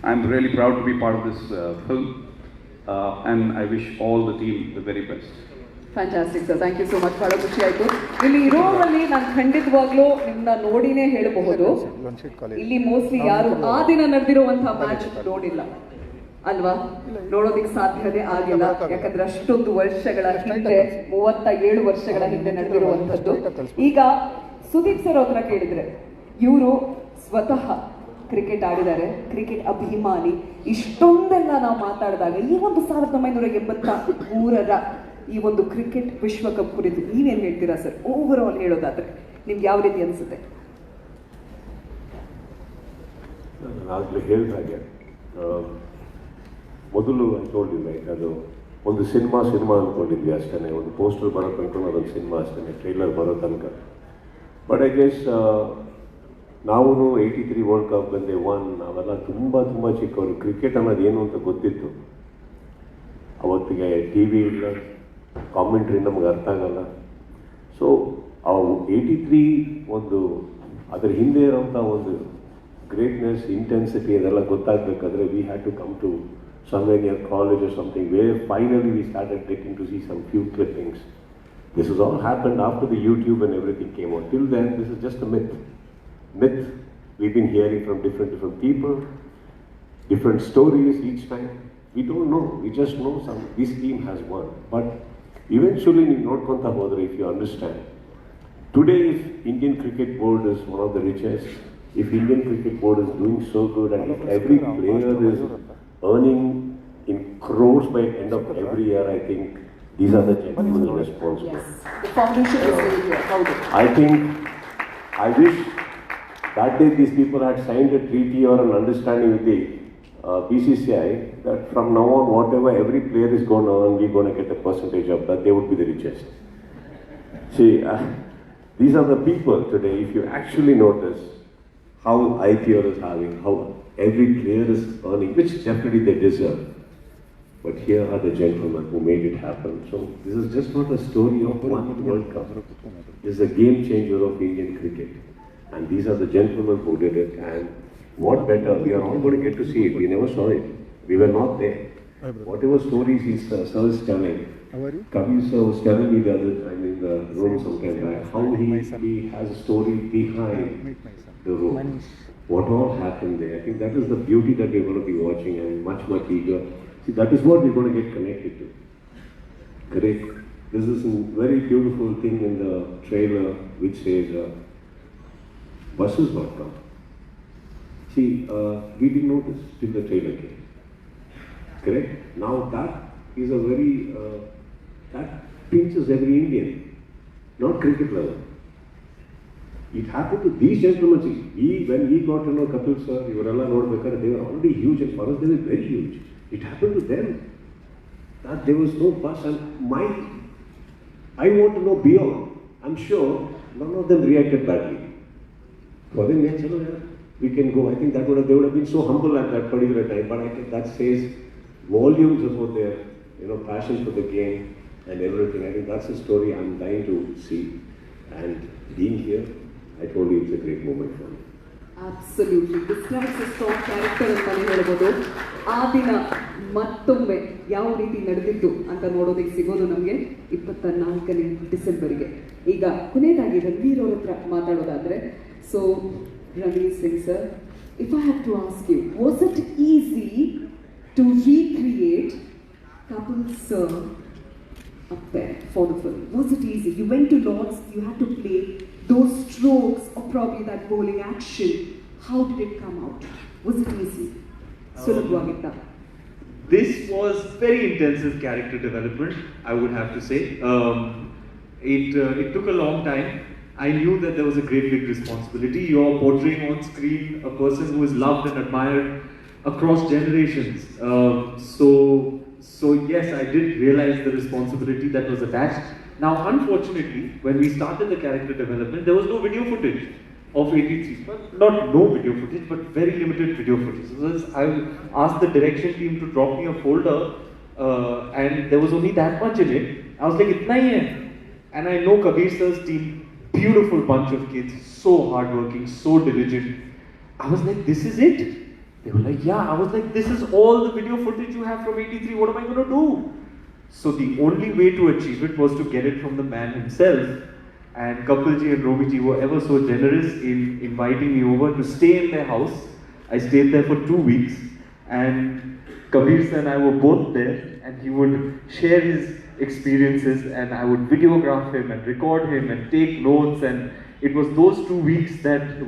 I'm really proud to be part of this film, and I wish all the team the very best. Fantastic sir, thank you so much. ಬಹಳ ಖುಷಿ ಆಯ್ತು. ಇಲ್ಲಿ ಇರೋರಲ್ಲಿ ನಾನು ಖಂಡಿತವಾಗ್ಲೂ ನಿಮ್ಮನ್ನ ನೋಡಿನೇ ಹೇಳಬಹುದು, ಇಲ್ಲಿ ಮೋಸ್ಟ್ಲಿ ಯಾರು ಆ ದಿನ ನಡೆದಿರುವಂತಹ ಮ್ಯಾಚ್ ನೋಡಿಲ್ಲ ಅಲ್ವಾ? ನೋಡೋದಿಕ್ ಸಾಧ್ಯತೆ ಆಗಿಲ್ಲ, ಯಾಕಂದ್ರೆ ಅಷ್ಟೊಂದು ವರ್ಷಗಳ ಹಿಂದೆ, 37 ವರ್ಷಗಳ ಹಿಂದೆ ನಡೆದಿರುವಂಥದ್ದು. ಈಗ ಸುದೀಪ್ ಸರ್ ಹತ್ರ ಕೇಳಿದ್ರೆ, ಇವರು ಸ್ವತಃ ಕ್ರಿಕೆಟ್ ಆಡಿದ್ದಾರೆ, ಕ್ರಿಕೆಟ್ ಅಭಿಮಾನಿ. ಇಷ್ಟೊಂದೆಲ್ಲ ನಾವು ಮಾತಾಡಿದಾಗ ಈ ಒಂದು 1983ರ ಈ ಒಂದು ಕ್ರಿಕೆಟ್ ವಿಶ್ವಕಪ್ ಕುರಿತು ನೀವೇನು ಹೇಳ್ತೀರಾ ಸರ್? ಓವರ್ ಆಲ್ ಹೇಳೋದಾದ್ರೆ ನಿಮ್ಗೆ ಯಾವ ರೀತಿ ಅನಿಸುತ್ತೆ? ಆಗಲೇ ಹೇಳಿದ ಹಾಗೆ, ಮೊದಲು ಅನ್ಕೊಂಡಿದ್ವಿ ರೈಟ್, ಅದು ಒಂದು ಸಿನಿಮಾ ಅಂದ್ಕೊಂಡಿದ್ವಿ ಅಷ್ಟೇ, ಒಂದು ಪೋಸ್ಟರ್ ಬರೋ ತನಕ ಅದೊಂದು ಸಿನಿಮಾ ಅಷ್ಟೇ, ಟ್ರೈಲರ್ ಬರೋ ತನಕ. ಬಟ್ ಐ ಗೆಸ್ ನಾವು 83 ವರ್ಲ್ಡ್ ಕಪ್ ಬಂದೆ ನಾವೆಲ್ಲ ತುಂಬ ಚಿಕ್ಕವರು. ಕ್ರಿಕೆಟ್ ಅನ್ನೋದು ಏನು ಅಂತ ಗೊತ್ತಿತ್ತು. ಅವತ್ತಿಗೆ ಟಿ ವಿ ಇಲ್ಲ, ಕಾಮೆಂಟ್ರಿ ನಮ್ಗೆ ಅರ್ಥ ಆಗಲ್ಲ. ಸೊ ಆ 83 ಒಂದು ಅದರ ಹಿಂದೆ ಇರೋಂಥ ಒಂದು ಗ್ರೇಟ್ನೆಸ್, ಇಂಟೆನ್ಸಿಟಿ ಅದೆಲ್ಲ ಗೊತ್ತಾಗಬೇಕಾದ್ರೆ we had to come to somewhere near college or something, where finally we started getting to see some few clippings. This has all happened after the YouTube and everything came out. Till then, this is just a myth. We've been hearing from different people, different stories each time. We don't know, we just know this team has won. But eventually, if you understand, today if Indian Cricket Board is one of the richest, if Indian Cricket Board is doing so good, and if every player is earning in crores by end of every year, I think these are the gentlemen responsible. Yes. The foundation is laid here. Howdy. I wish that day these people had signed a treaty or an understanding with the BCCI that from now on, whatever every player is going to earn, we're going to get a percentage of that. They would be the richest. See, these are the people today. If you actually notice how IPL is having, how every player is earning, which definitely they deserve. But here are the gentlemen who made it happen. So this is just not a story of one World Cup. This is a game changer of Indian cricket. And these are the gentlemen who did it. And what better, we are all going to get to see it. We never saw it. We were not there. Whatever stories sir is telling, Kabir sir was telling me the other time in the room some time back, how he has a story behind the room. What all happened there. I think that is the beauty that we're going to be watching and much eager. See, that is what we're going to get connected to. Correct? This is a very beautiful thing in the trailer which says, buses.com. See, we didn't notice till the trailer came. Correct? Now that is a very, that pinches every Indian, not cricket level. It happened to these gentlemen. See, when we got to know Kapil sir, Ivarella Nodbekar, they were already huge, and for us they were very huge. It happened to them that there was no bus, and I want to know beyond. I'm sure none of them reacted badly. For them, yes, we can go. I think that they would have been so humble at that particular time. But I think that says volumes about their, passion for the game and everything. I think that's a story I'm dying to see. And being here, I told you it's a great moment for me. Absolutely. Describes a strong character ಅಂತಾನೆ ಹೇಳ್ಬೋದು. ಆ ದಿನ ಮತ್ತೊಮ್ಮೆ ಯಾವ ರೀತಿ ನಡೆದಿತ್ತು ಅಂತ ನೋಡೋದಕ್ಕೆ ಸಿಗೋದು ನಮಗೆ 24ನೇ ಡಿಸೆಂಬರ್ಗೆ. ಈಗ ಕೊನೆಯದಾಗಿ ರಣವೀರ್ ಅವ್ರ ಹತ್ರ ಮಾತಾಡೋದಾದ್ರೆ, so Ranveer Singh sir, if I have to ask you, was it easy to recreate Kapil sir up there for the film? Was it easy? You went to Lords, you had to play those strokes or probably that bowling action. How did it come out? Was it easy? Sulabhavagitta. This was very intensive character development, I would have to say. It took a long time. I knew that there was a great big responsibility. You're portraying on screen a person who is loved and admired across generations. So yes, I did realize the responsibility that was attached. Now, unfortunately, when we started the character development, there was no video footage of 83. But not no video footage, but very limited video footage. So I asked the direction team to drop me a folder, and there was only that much in it. I was like, "Itna hi hai." And I know Kabir sir's team, beautiful bunch of kids, so hardworking, so diligent. I was like, "This is it?" They were like, "Yeah." I was like, "This is all the video footage you have from 83. What am I going to do?" So the only way to achieve it was to get it from the man himself. And Kapilji and Romiji were ever so generous in inviting me over to stay in their house. I stayed there for 2 weeks, and Kabir sir and I were both there, and he would share his experiences, and I would videograph him and record him and take notes. And it was those 2 weeks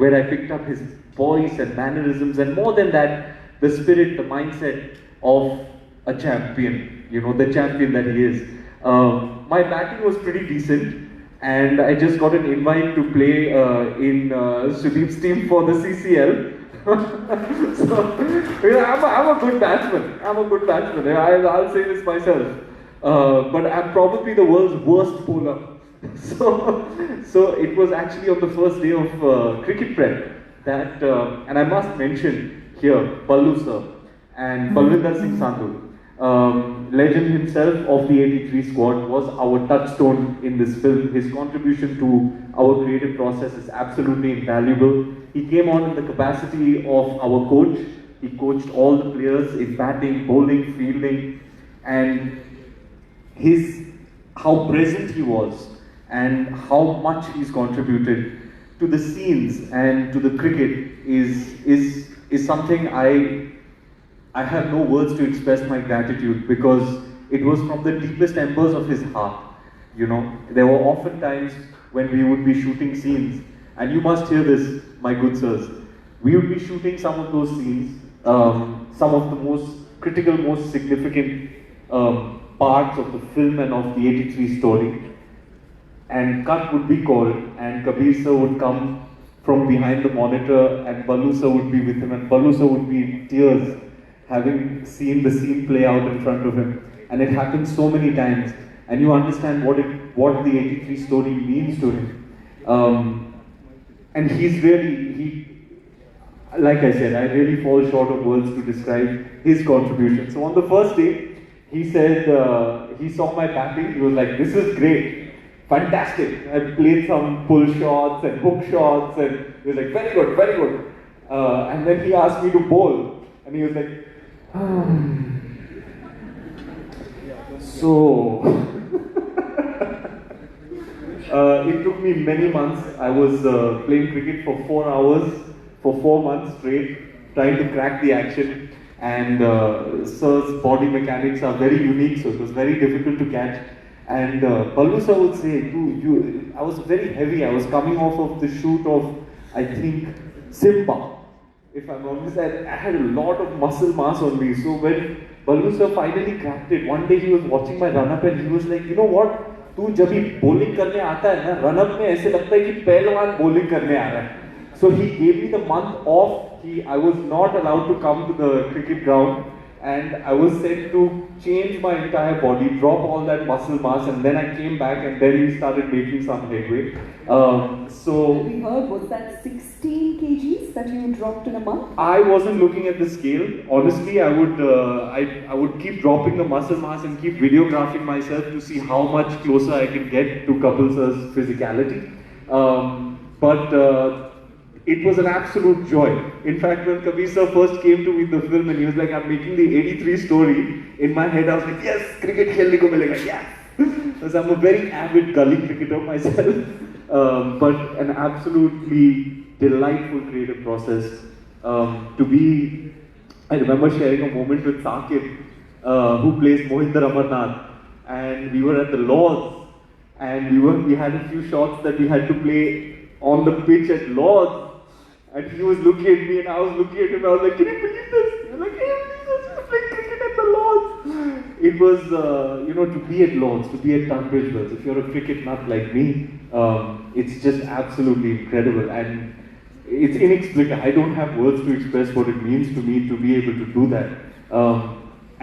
where I picked up his voice and mannerisms, and more than that, the spirit, the mindset of a champion, the champion that he is. My batting was pretty decent, and I just got an invite to play in Sudeep's team for the CCL. So, I'm a good batsman. I'll say this myself. But I'm probably the world's worst bowler. So it was actually on the first day of cricket prep that, and I must mention here, Ballu sir and Balwinder Singh Sandhu. Legend himself of the 83 squad was our touchstone in this film. His contribution to our creative process is absolutely invaluable. He came on in the capacity of our coach. He coached all the players in batting, bowling, fielding, and how present he was and how much he's contributed to the scenes and to the cricket is something I have no words to express my gratitude, because it was from the deepest embers of his heart. There were often times when we would be shooting scenes, and you must hear this, my good sirs. We would be shooting some of those scenes, some of the most critical, most significant parts of the film and of the 83 story. And cut would be called, and Kabir sir would come from behind the monitor, and Balu sir would be with him, and Balu sir would be in tears, having seen the scene play out in front of him. And it happened so many times, and you understand what the 83 story means to him. And he's really, like I said, I really fall short of words to describe his contribution. So on the first day, he said, he saw my batting, he was like, "This is great. Fantastic." I played some pull shots and hook shots, and he was like, "Very good, very good." And then he asked me to bowl, and he was like, So, it took me many months. I was playing cricket for 4 hours, for 4 months straight, trying to crack the action. And sir's body mechanics are very unique, so it was very difficult to catch. And Balu sir would say, I was very heavy. I was coming off of the shoot of, I think, Simba. If I'm honest, I had a lot of muscle mass on me. So when Balu sir finally cracked it, one day he was watching my run-up and he was like, "You know what? तू जब भी bowling करने आता है ना, run-up में ऐसे लगता है कि पहलवान bowling करने आ रहा है." So he gave me the month off. I was not allowed to come to the cricket ground, and I was sent to change my entire body, drop all that muscle mass, and then I came back, and then we started making some headway. We heard, was that 16 kgs that you dropped in a month? I wasn't looking at the scale. Honestly, I would keep dropping the muscle mass and keep videographing myself to see how much closer I can get to Kapil sir's physicality. But it was an absolute joy. In fact, when Kabir sir first came to me in the film and he was like, "I'm making the 83 story," in my head I was like, "Yes, cricket khelne ko milega, yes!" Because I'm a very avid gully cricketer myself. But an absolutely delightful creative process. I remember sharing a moment with Saqib, who plays Mohinder Amarnath, and we were at the Lords, and we had a few shots that we had to play on the pitch at Lords, and he was looking at me and I was looking at him. I was like, "Can you believe this?" He was like, "Hey, we're playing cricket at the Lords." It was, to be at Lords, to be at Tunbridge Wells. If you're a cricket nut like me, it's just absolutely incredible, and it's inexplicable. I don't have words to express what it means to me to be able to do that.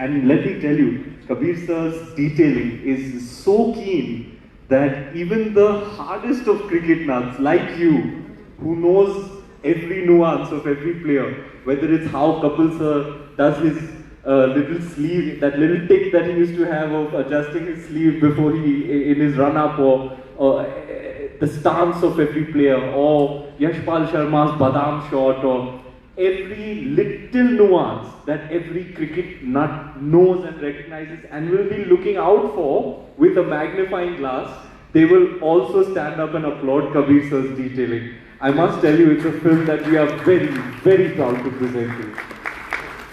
And let me tell you, Kabir sir's detailing is so keen that even the hardest of cricket nuts like you, who knows every nuance of every player, whether it's how Kapil sir does his little sleeve, that little tick that he used to have of adjusting his sleeve before in his run-up, or the stance of every player, or Yashpal Sharma's Badam shot, or every little nuance that every cricket nut knows and recognizes and will be looking out for with a magnifying glass, they will also stand up and applaud Kabir sir's detailing. I must tell you, it's a film that we are very, very proud to present to you.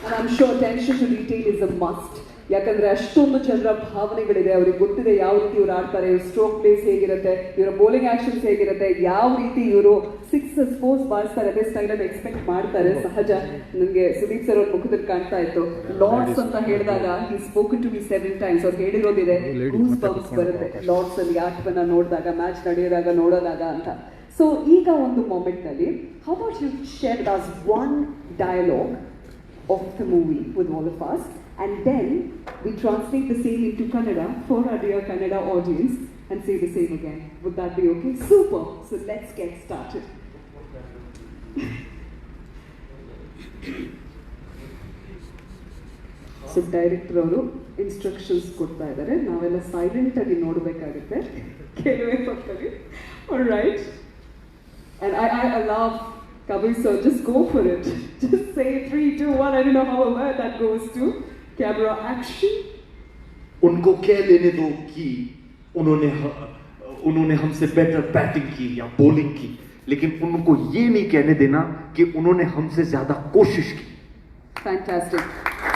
And I'm sure attention to detail is a must. ಯಾಕಂದ್ರೆ ಅಷ್ಟೊಂದು ಜನರ ಭಾವನೆಗಳಿದೆ, ಅವ್ರಿಗೆ ಗೊತ್ತಿದೆ ಯಾವ ರೀತಿ ಇವ್ರು ಆಡ್ತಾರೆ, ಇವ್ರ ಸ್ಟ್ರೋಕ್ ಪ್ಲೇಸ್ ಹೇಗಿರುತ್ತೆ, ಇವರ ಬೌಲಿಂಗ್ ಆಕ್ಷನ್ಸ್ ಹೇಗಿರುತ್ತೆ, ಯಾವ ರೀತಿ ಇವರು ಸಿಕ್ಸ್ ಫೋರ್ಸ್ ಬಾರಿಸ್ತಾರೆ, ಅದೇ ಸ್ಟೈಲಲ್ಲಿ ಎಕ್ಸ್ಪೆಕ್ಟ್ ಮಾಡ್ತಾರೆ. ಸಹಜ. ನನಗೆ ಸುದೀಪ್ ಸರ್ ಅವ್ರ ಮುಖದಲ್ಲಿ ಕಾಣ್ತಾ ಇತ್ತು. ಲಾರ್ಡ್ಸ್ ಅಂತ ಹೇಳಿದಾಗ ಹಿ ಸ್ಪೋಕನ್ ಟು ಮಿ 7 times. ಅವ್ರು ಹೇಳಿರೋದಿದೆ, ಗೂಸ್ ಬಂಪ್ಸ್ ಬರುತ್ತೆ ಲಾರ್ಡ್ಸ್ ಅಲ್ಲಿ ಆಟವನ್ನ ನೋಡಿದಾಗ, ಮ್ಯಾಚ್ ನಡೆಯೋದಾಗ, ನೋಡೋದಾಗ ಅಂತ. ಸೊ ಈಗ ಒಂದು ಮೊಮೆಂಟ್ನಲ್ಲಿ, how about you share with us one dialogue of the movie with all of us, and then we translate the same into Kannada for our dear Kannada audience and say the same again. Would that be okay? Super! So let's get started. So director ಅವರು instructions ಕೊಡ್ತಾ ಇದ್ದಾರೆ, ನಾವೆಲ್ಲ silent ಆಗಿ ನೋಡಬೇಕಾಗುತ್ತೆ ಕೆಲವೇ ಹೊತ್ತಲ್ಲಿ. All right. And I love Kabir sir, just go for it. Just say 3, 2, 1. I don't know however that goes to. Camera action. उनको कह लेने दो कि उन्होंने हमसे बेटर बैटिंग की या बॉलिंग की, लेकिन उनको ये नहीं कहने देना कि उन्होंने हमसे ज्यादा कोशिश की. Fantastic.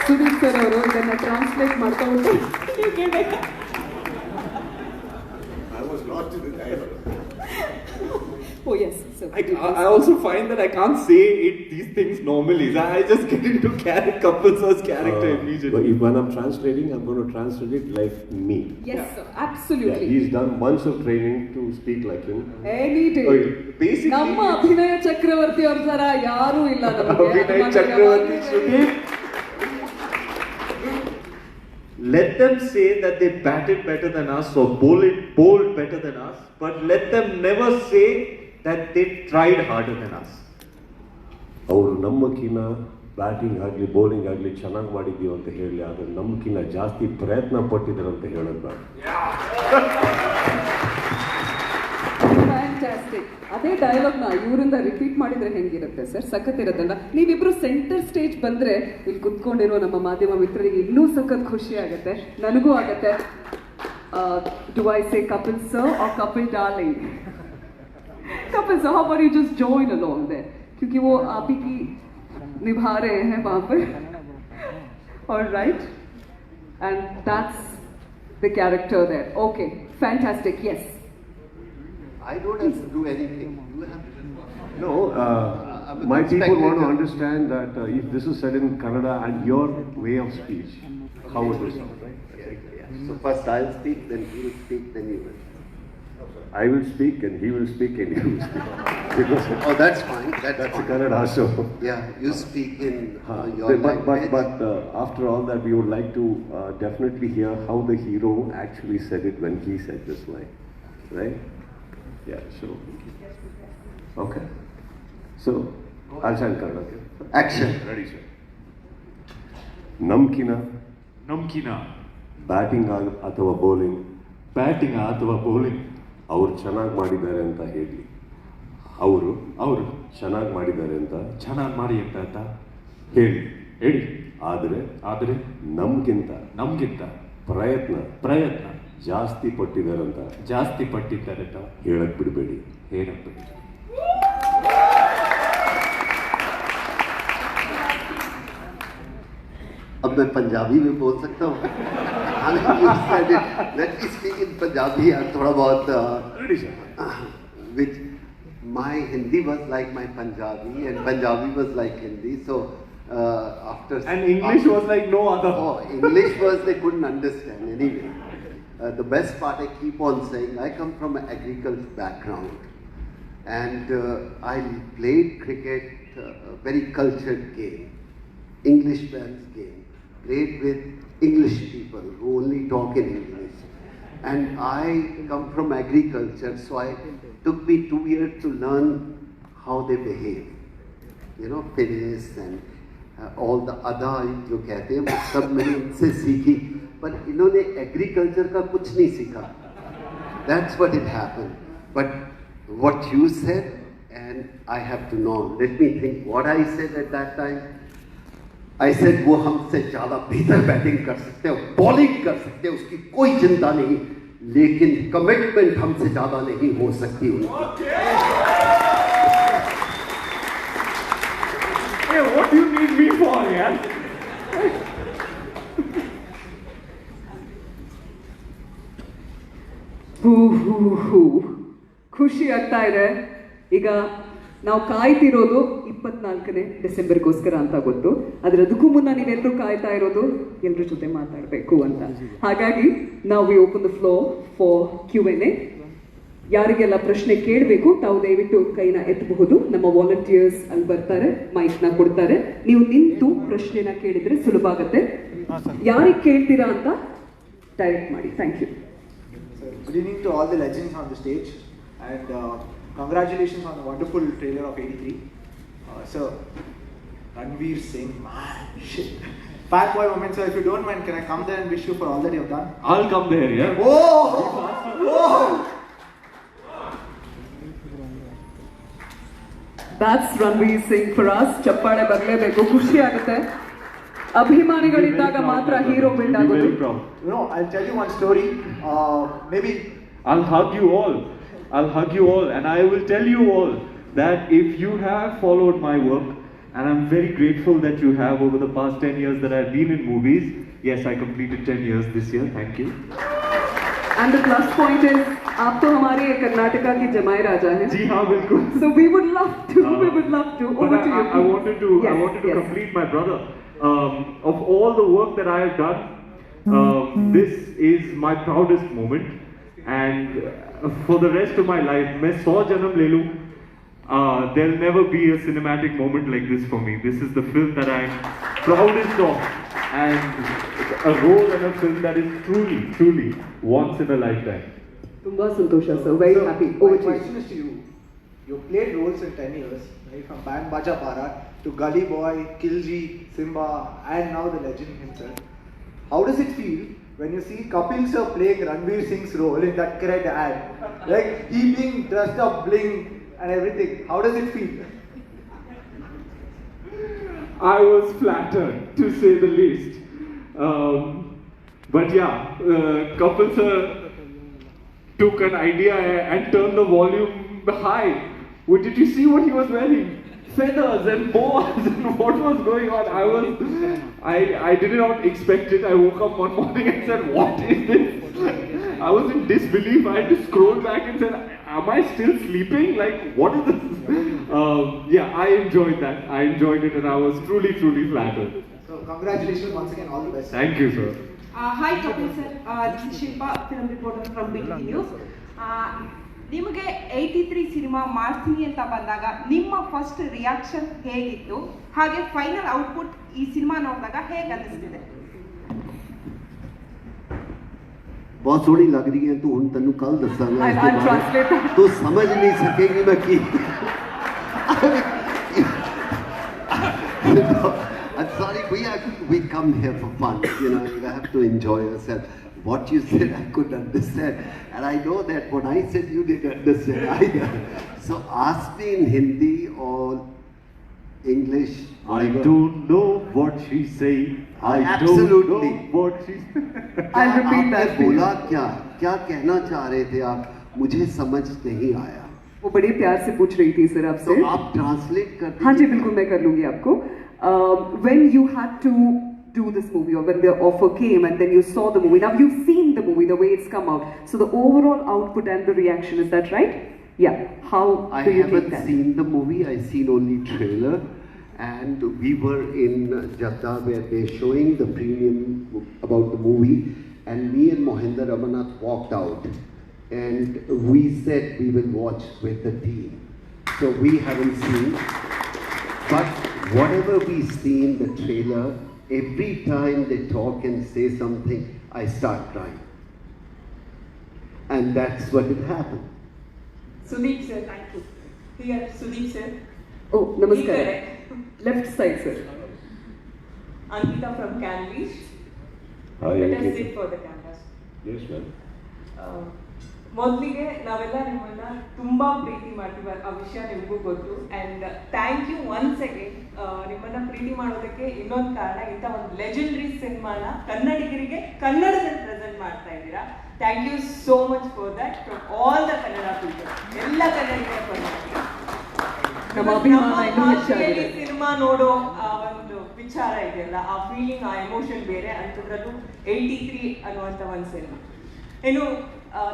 Sudeep sir ಅವರು ಇದನ್ನ ಟ್ರಾನ್ಸ್ಲೇಟ್ ಮಾಡ್ತಾ ಉಂಟು. I was lost in the dialogue. Oh yes. I also find that I can't say these things normally. I just get into Kapil sir's character immediately. When I'm translating, I'm going to translate it like me. Yes, sir, absolutely. He's done months of training to speak like him. Any day. Basically, ನಮ್ಮ ಅಭಿನಯ ಚಕ್ರವರ್ತಿ ಅವ್ರ ತರ ಯಾರೂ ಇಲ್ಲ ನಮಗೆ. Abhinay Chakravarti should let them say that they batted better than us or bowled better than us, but let them never say that they tried harder than us. ಅವರು ನಮ್ಮಕ್ಕಿಂತ batting ಆಗಲಿ bowling ಆಗಲಿ ಚೆನ್ನಾಗಿ ಮಾಡಿದ್ದೀವಿ ಅಂತ ಹೇಳಿ, ಆದರೆ ನಮ್ಮಕ್ಕಿಂತ ಜಾಸ್ತಿ ಪ್ರಯತ್ನ ಪಟ್ಟಿದ್ದಾರೆ ಅಂತ ಹೇಳೋದು ಬೇಡ. ಫ್ಯಾಂಟಾಸ್ಟಿಕ್. ಅದೇ ಡೈಲಾಗ್ನ ಇವರಿಂದ ರಿಪೀಟ್ ಮಾಡಿದ್ರೆ ಹೆಂಗಿರುತ್ತೆ ಸರ್? ಸಖತ್ ಇರುತ್ತಲ್ಲ. ನೀವಿಬ್ರು ಸೆಂಟರ್ ಸ್ಟೇಜ್ ಬಂದ್ರೆ ಇಲ್ಲಿ ಕುತ್ಕೊಂಡಿರೋ ನಮ್ಮ ಮಾಧ್ಯಮ ಮಿತ್ರರಿಗೆ ಇನ್ನೂ ಸಖತ್ ಖುಷಿ ಆಗುತ್ತೆ, ನನಗೂ ಆಗುತ್ತೆ. Do I say Kapil sir or Kapil darling? Kapil sir, how about you just join along there? क्योंकि वो आप ही की निभा रहे हैं वहाँ पर. All right, and that's the character there. Okay, fantastic. Yes. I don't have to do anything. You have to. No, my people want to understand that if this is said in Kannada and your way of speech, how it will sound, right? Yeah. So first I'll speak, then he will speak, then you will. I will speak and he will speak and you will speak. Because that's fine. That's a fine. Kannada show. Yeah, you speak in your But language. after all that, we would like to definitely hear how the hero actually said it when he said this line, right? Yeah, so. Okay. So, I'll say in Kannada. Action. Ready, sir. Namkina Namkina batting ಅಥವಾ bowling batting ಅಥವಾ bowling ಅವ್ರು ಚೆನ್ನಾಗಿ ಮಾಡಿದ್ದಾರೆ ಅಂತ ಹೇಳಿ, ಅವರು ಚೆನ್ನಾಗಿ ಮಾಡಿದ್ದಾರೆ ಅಂತ ಮಾಡಿ ಅಂತ ಹೇಳಿ ಹೇಳಿ. ಆದರೆ ನಮ್ಗಿಂತ ಪ್ರಯತ್ನ ಜಾಸ್ತಿ ಪಟ್ಟಿದ್ದಾರೆ ಅಂತ ಹೇಳಕ್ ಬಿಡಬೇಡಿ. अब मैं पंजाबी में बोल सकता हूँ. Let me speak in Punjabi and थोड़ा बहुत which my Hindi was like my Punjabi and Punjabi was like Hindi. So after and English was like no other. Oh, English was they couldn't understand anyway. The best part I keep on saying, I come from an agriculture background and I played cricket, a very cultured game, English man's game. Played with English people who only talk in English. And I come from agriculture, so it took me 2 years to learn how they behave. You know, finish and all the ada जो कहते हैं, वो सब मैंने इनसे सीखी. पर इन्होंने agriculture का कुछ नहीं सीखा. That's what it happened. But what you said, and I have to know. Let me think what I said at that time. I said वो हमसे ज़्यादा बेहतर बैटिंग कर सकते हैं, बॉलिंग कर सकते हैं, उसकी कोई चिंता नहीं, लेकिन कमिटमेंट हमसे ज़्यादा नहीं हो सकती उनकी. Hey, what do you need me for, यार? ಖುಷಿ ಆಗ್ತಾ ಇದೆ. ಈಗ ನಾವು ಕಾಯ್ತಿರೋದು 24ನೇ ಡಿಸೆಂಬರ್ಗೋಸ್ಕರ ಅಂತ ಗೊತ್ತು, ಆದರೆ ಅದಕ್ಕೂ ಮುನ್ನ ನೀವೆಲ್ಲರೂ ಕಾಯ್ತಾ ಇರೋದು ಎಲ್ಲರ ಜೊತೆ ಮಾತಾಡಬೇಕು ಅಂತ. ಹಾಗಾಗಿ ನಾವು we open the floor for Q&A. ಯಾರಿಗೆಲ್ಲ ಪ್ರಶ್ನೆ ಕೇಳಬೇಕು ತಾವು ದಯವಿಟ್ಟು ಕೈನ ಎತ್ತಬಹುದು. ನಮ್ಮ ವಾಲಂಟಿಯರ್ಸ್ ಅಲ್ಲಿ ಬರ್ತಾರೆ, ಮೈಕ್ನ ಕೊಡ್ತಾರೆ. ನೀವು ನಿಂತು ಪ್ರಶ್ನೆನ ಕೇಳಿದ್ರೆ ಸುಲಭ ಆಗುತ್ತೆ. ಯಾರಿಗೆ ಕೇಳ್ತೀರಾ ಅಂತ ಡೈರೆಕ್ಟ್ ಮಾಡಿ. Thank you. Good evening to all the legends on the stage, and congratulations on the wonderful trailer of 83. Sir, Ranveer Singh, man, shit. Fat boy moment, sir. If you don't mind, can I come there and wish you for all that you have done? I'll come there, yeah. Oh! Oh! That's Ranveer Singh for us. ಚಪ್ಪಾಳೆ ಬರಲೇಬೇಕು, ಖುಷಿ ಆಗುತ್ತೆ. ಅಭಿಮಾನಿಗಳಿದ್ದಾಗ ಮಾತ್ರ hero build ಆಗೋದು. You know, I'll tell you one story. Maybe I'll hug you all. And I will tell you all that if you have followed my work, and I'm very grateful that you have over the past 10 years that I've been in movies. Yes, I completed 10 years this year. Thank you. And the plus point is आप तो हमारे कर्नाटका के जमाई राजा हैं. जी हाँ, बिल्कुल. So we would love to. Over But to you. I wanted to Yes. complete my brother. Of all the work that I have done, this is my proudest moment. And for the rest of my life, मैं 100 जन्म ले लूँ, there'll never be a cinematic moment like this for me. This is the film that I'm proudest of, and a role in a film that is truly once in a lifetime. ತುಂಬಾ ಸಂತೋಷ sir. Very So, happy. my Over to question you. is to you. You played roles in 10 years, right? From Bang Baja Bharat to Gully Boy, Kilji, Simba, and now the legend himself. How does it feel when you see Kapil sir playing Ranveer Singh's role in that Cred ad? Like, he being dressed up, bling, and everything. How does it feel? I was flattered, to say the least. But yeah, Kapil sir took an idea and turned the volume high. Did you see what he was wearing? Feathers and boas and what was going on? I did not expect it. I woke up one morning and said, what is this? I was in disbelief. I had to scroll back and said, am I still sleeping? Like, what is this? Yeah, I enjoyed that. I enjoyed it and I was truly flattered. So, congratulations once again, all the best. Thank you, sir. Hi Kapil sir, this is Shilpa, film reporter from BTV News. ನಿಮಗೆ 83 cinema ಮಾಡ್ತೀನಿ ಅಂತ ಬಂದಾಗ ನಿಮ್ಮ first reaction ಹೇಗಿತ್ತು, ಹಾಗೆ final output ಈ cinema ನೋಡಿದಾಗ ಹೇಗೆ ಅನಿಸ್ತಿದೆ? बहुत सोहनी लग रही है तू हुण तन्नू कल दसांगा I'll translate that. तू समझ नहीं सकेगी मैं की I'm sorry, we come here for fun, you know, you have to enjoy yourself. What you said I could understand, and I know that what I said you didn't understand either. So ask me in Hindi or English. I don't know what she's saying. I Absolutely. don't know what she's I'll repeat that. आपने बोला क्या कहना चाह रहे थे आप, मुझे समझ नहीं आया. वो बड़े प्यार से पूछ रही थी सर आपसे. तो आप ट्रांसलेट कर दीजिए. हाँ जी बिल्कुल मैं कर लूंगी आपको. When you had to do this movie, or when the offer came and then you saw the movie, now you've seen the movie, the way it's come out, so the overall output and the reaction, is that right? Yeah. How I do you take haven't that? seen the movie, I've seen only trailer, and we were in Jeddah where they're showing the premium about the movie, and me and Mohinder Ramanath walked out and we said we will watch with the team. So we haven't seen, but whatever we see in the trailer, every time they talk and say something, I start crying. And that's what it happened. Sudeep sir, thank you. Here, Sudeep sir. Oh, namaskar. Correct. Left side sir. Ankita from Canvas. Hi, Let us Ankita. sit for the cameras. Yes, ma'am. ಮೊದಲಿಗೆ ನಾವೆಲ್ಲ ನಿಮ್ಮನ್ನ ತುಂಬಾ ಪ್ರೀತಿ ಮಾಡ್ತೀವಿ, ಆ ವಿಷಯ ನಿಮಗೂ ಗೊತ್ತು. And thank you once again. ನಿಮ್ಮನ್ನ ಪ್ರೀತಿ ಮಾಡೋದಕ್ಕೆ ಇನ್ನೊಂದು ಕಾರಣ, ಇಂಥ ಒಂದು ಲೆಜೆಂಡರಿ ಸಿನಿಮಾನ ಕನ್ನಡಿಗರಿಗೆ ಕನ್ನಡದಲ್ಲಿ ಪ್ರೆಸೆಂಟ್ ಮಾಡ್ತಾ ಇದ್ದೀರಾ. Thank you so much for that from all the Kannada people, ಎಲ್ಲ ಕನ್ನಡಿಗರ ಪರವಾಗಿ. ನಮ್ಮ ಅಭಿಮಾನ ಇನ್ನೂ ಹೆಚ್ಚಾಗಿದೆ. ಸಿನಿಮಾ ನೋಡೋ ಆ ಒಂದು ವಿಚಾರ ಇದೆಯಲ್ಲ, ಆ ಫೀಲಿಂಗ್, ಆ ಎಮೋಷನ್ ಬೇರೆ. ಅಂಥದ್ರಲ್ಲೂ 83 ಅನ್ನುವಂಥ ಒಂದು ಸಿನಿಮಾ. ಇನ್ನು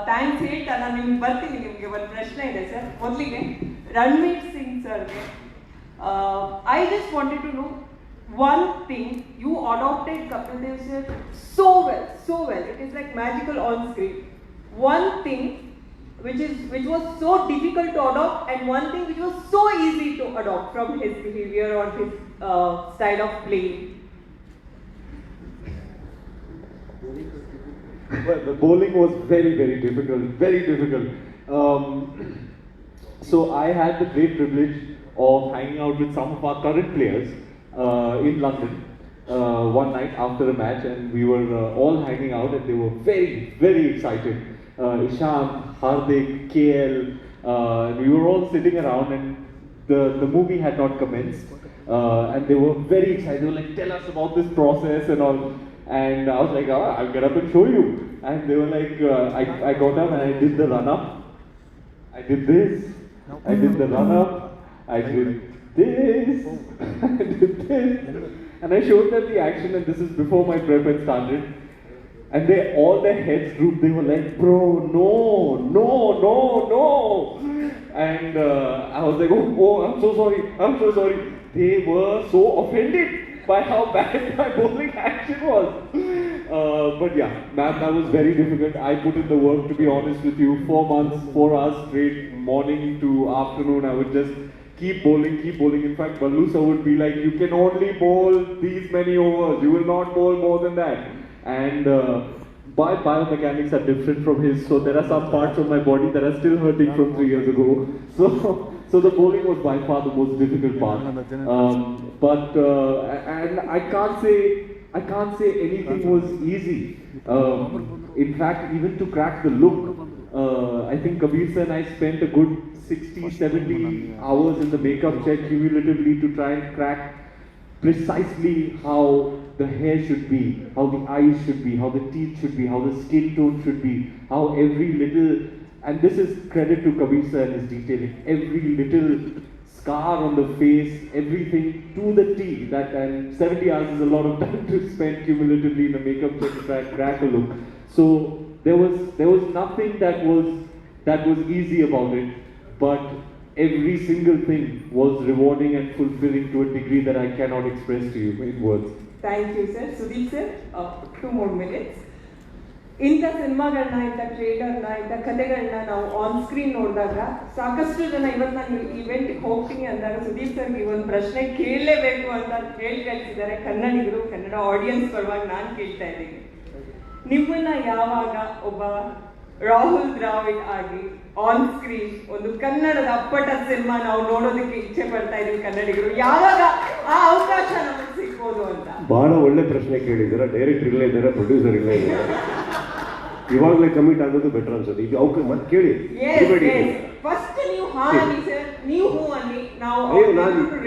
ಥ್ಯಾಂಕ್ಸ್ ಹೇಳ್ತಾ ನಾನು ನಿಮ್ಗೆ ಬರ್ತೀನಿ. ನಿಮಗೆ ಒಂದು ಪ್ರಶ್ನೆ ಇದೆ ಸರ್. ಮೊದಲಿಗೆ ರಣವೀರ್ ಸಿಂಗ್ ಸರ್ಗೆ, I just wanted to know one thing. You adopted Kapil Dev sir so well. It is like magical on screen. One thing which was so difficult to adopt, and one thing which was so easy to adopt from his behavior or his style of playing. Well, the bowling was very difficult. So I had the great privilege of hanging out with some of our current players in London one night after a match, and we were all hanging out, and they were very excited. Ishant, Hardik, KL, we were all sitting around, and the movie had not commenced, and they were very excited. They were like, tell us about this process and all. And I was like, I'll get up and show you. And they were like, I got up and I did the run-up. I did this. I did the run-up. I did this. I did this. And I showed them the action, and this is before my prep had started. and all their heads drooped. They were like, bro, no. And I was like, oh, I'm so sorry. They were so offended by how bad my bowling action was. But yeah, that was very difficult. I put in the work, to be honest with you. 4 months, 4 hours straight, morning to afternoon, I would just keep bowling. In fact, Ballu sir would be like, you can only bowl these many overs. You will not bowl more than that. And my biomechanics are different from his, so there are some parts of my body that are still hurting from 3 years ago. So the bowling was by far the most difficult part. And I can't say anything was easy. In fact, even to crack the look, I think Kabir sir and I spent a good 60-70 hours in the makeup check cumulatively to try and crack precisely how the hair should be, how the eyes should be, how the teeth should be, how the skin tone should be, how every little, and this is credit to Kabir sir and his detailing, every little scar on the face, everything to the T. That, and 70 hours is a lot of time to spend cumulatively in a makeup check to try and crack a look. So there was nothing that was easy about it, but every single thing was rewarding and fulfilling to a degree that I cannot express to you in words. Thank you, sir. Sudeep sir, 2 more minutes. ಇಂಥ ಸಿನಿಮಾಗಳನ್ನ, ಇಂಥ ಟ್ರೇಲರ್ನ, ಇಂಥ ಕಥೆಗಳನ್ನ ನಾವು on screen ನೋಡಿದಾಗ ಸಾಕಷ್ಟು ಜನ ಇವತ್ತು ನಾನು ಇವೆಂಟ್ಗೆ ಹೋಗ್ತೀನಿ ಅಂದಾಗ ಸುದೀಪ್ ಸರ್ಗೆ ಒಂದು ಪ್ರಶ್ನೆ ಕೇಳಲೇಬೇಕು ಅಂತ ಹೇಳಿ ಕಳಿಸಿದ್ದಾರೆ ಕನ್ನಡಿಗರು, ಕನ್ನಡ ಆಡಿಯನ್ಸ್ ಪರವಾಗಿ ನಾನು ಕೇಳ್ತಾ ಇದ್ದೀನಿ. ನಿಮ್ಮನ್ನ ಯಾವಾಗ ಒಬ್ಬ ರಾಹುಲ್ ದ್ರಾವಿಡ್ ಆಗಿ ಆನ್ ಸ್ಕ್ರೀನ್ ಒಂದು ಕನ್ನಡದ ಅಪ್ಪಟ ಸಿನಿಮಾ ನಾವು ನೋಡೋದಕ್ಕೆ ಇಚ್ಛೆ ಪಡ್ತಾ ಇದೀವಿ ಕನ್ನಡಿಗರು, ಯಾವಾಗ ಆ ಅವಕಾಶ ನಮಗೆ ಸಿಗ್ಬೋದು ಅಂತ? ಬಹಳ ಒಳ್ಳೆ ಪ್ರಶ್ನೆ ಕೇಳಿದ್ದೀರಾ. ಡೈರೆಕ್ಟರ್ ಇಲ್ಲೇ ಇದ್ದಾರೆ, ಪ್ರೊಡ್ಯೂಸರ್ ಇಲ್ಲೇ ಇದ್ದಾರೆ. ಇವಾಗಲೇ ಕಮಿಟ್ ಆಗೋದು ಬೆಟರ್ ಅನ್ಸುತ್ತೆ. ಈಗ ಅವ್ಕೆ ಮತ್ತೆ ಕೇಳಿ. ಫಸ್ಟ್ ನೀವು ಹಾ ಅನ್ನಿ ಸರ್, ನೀವು ಹೂ ಅನ್ನಿ, ನಾವು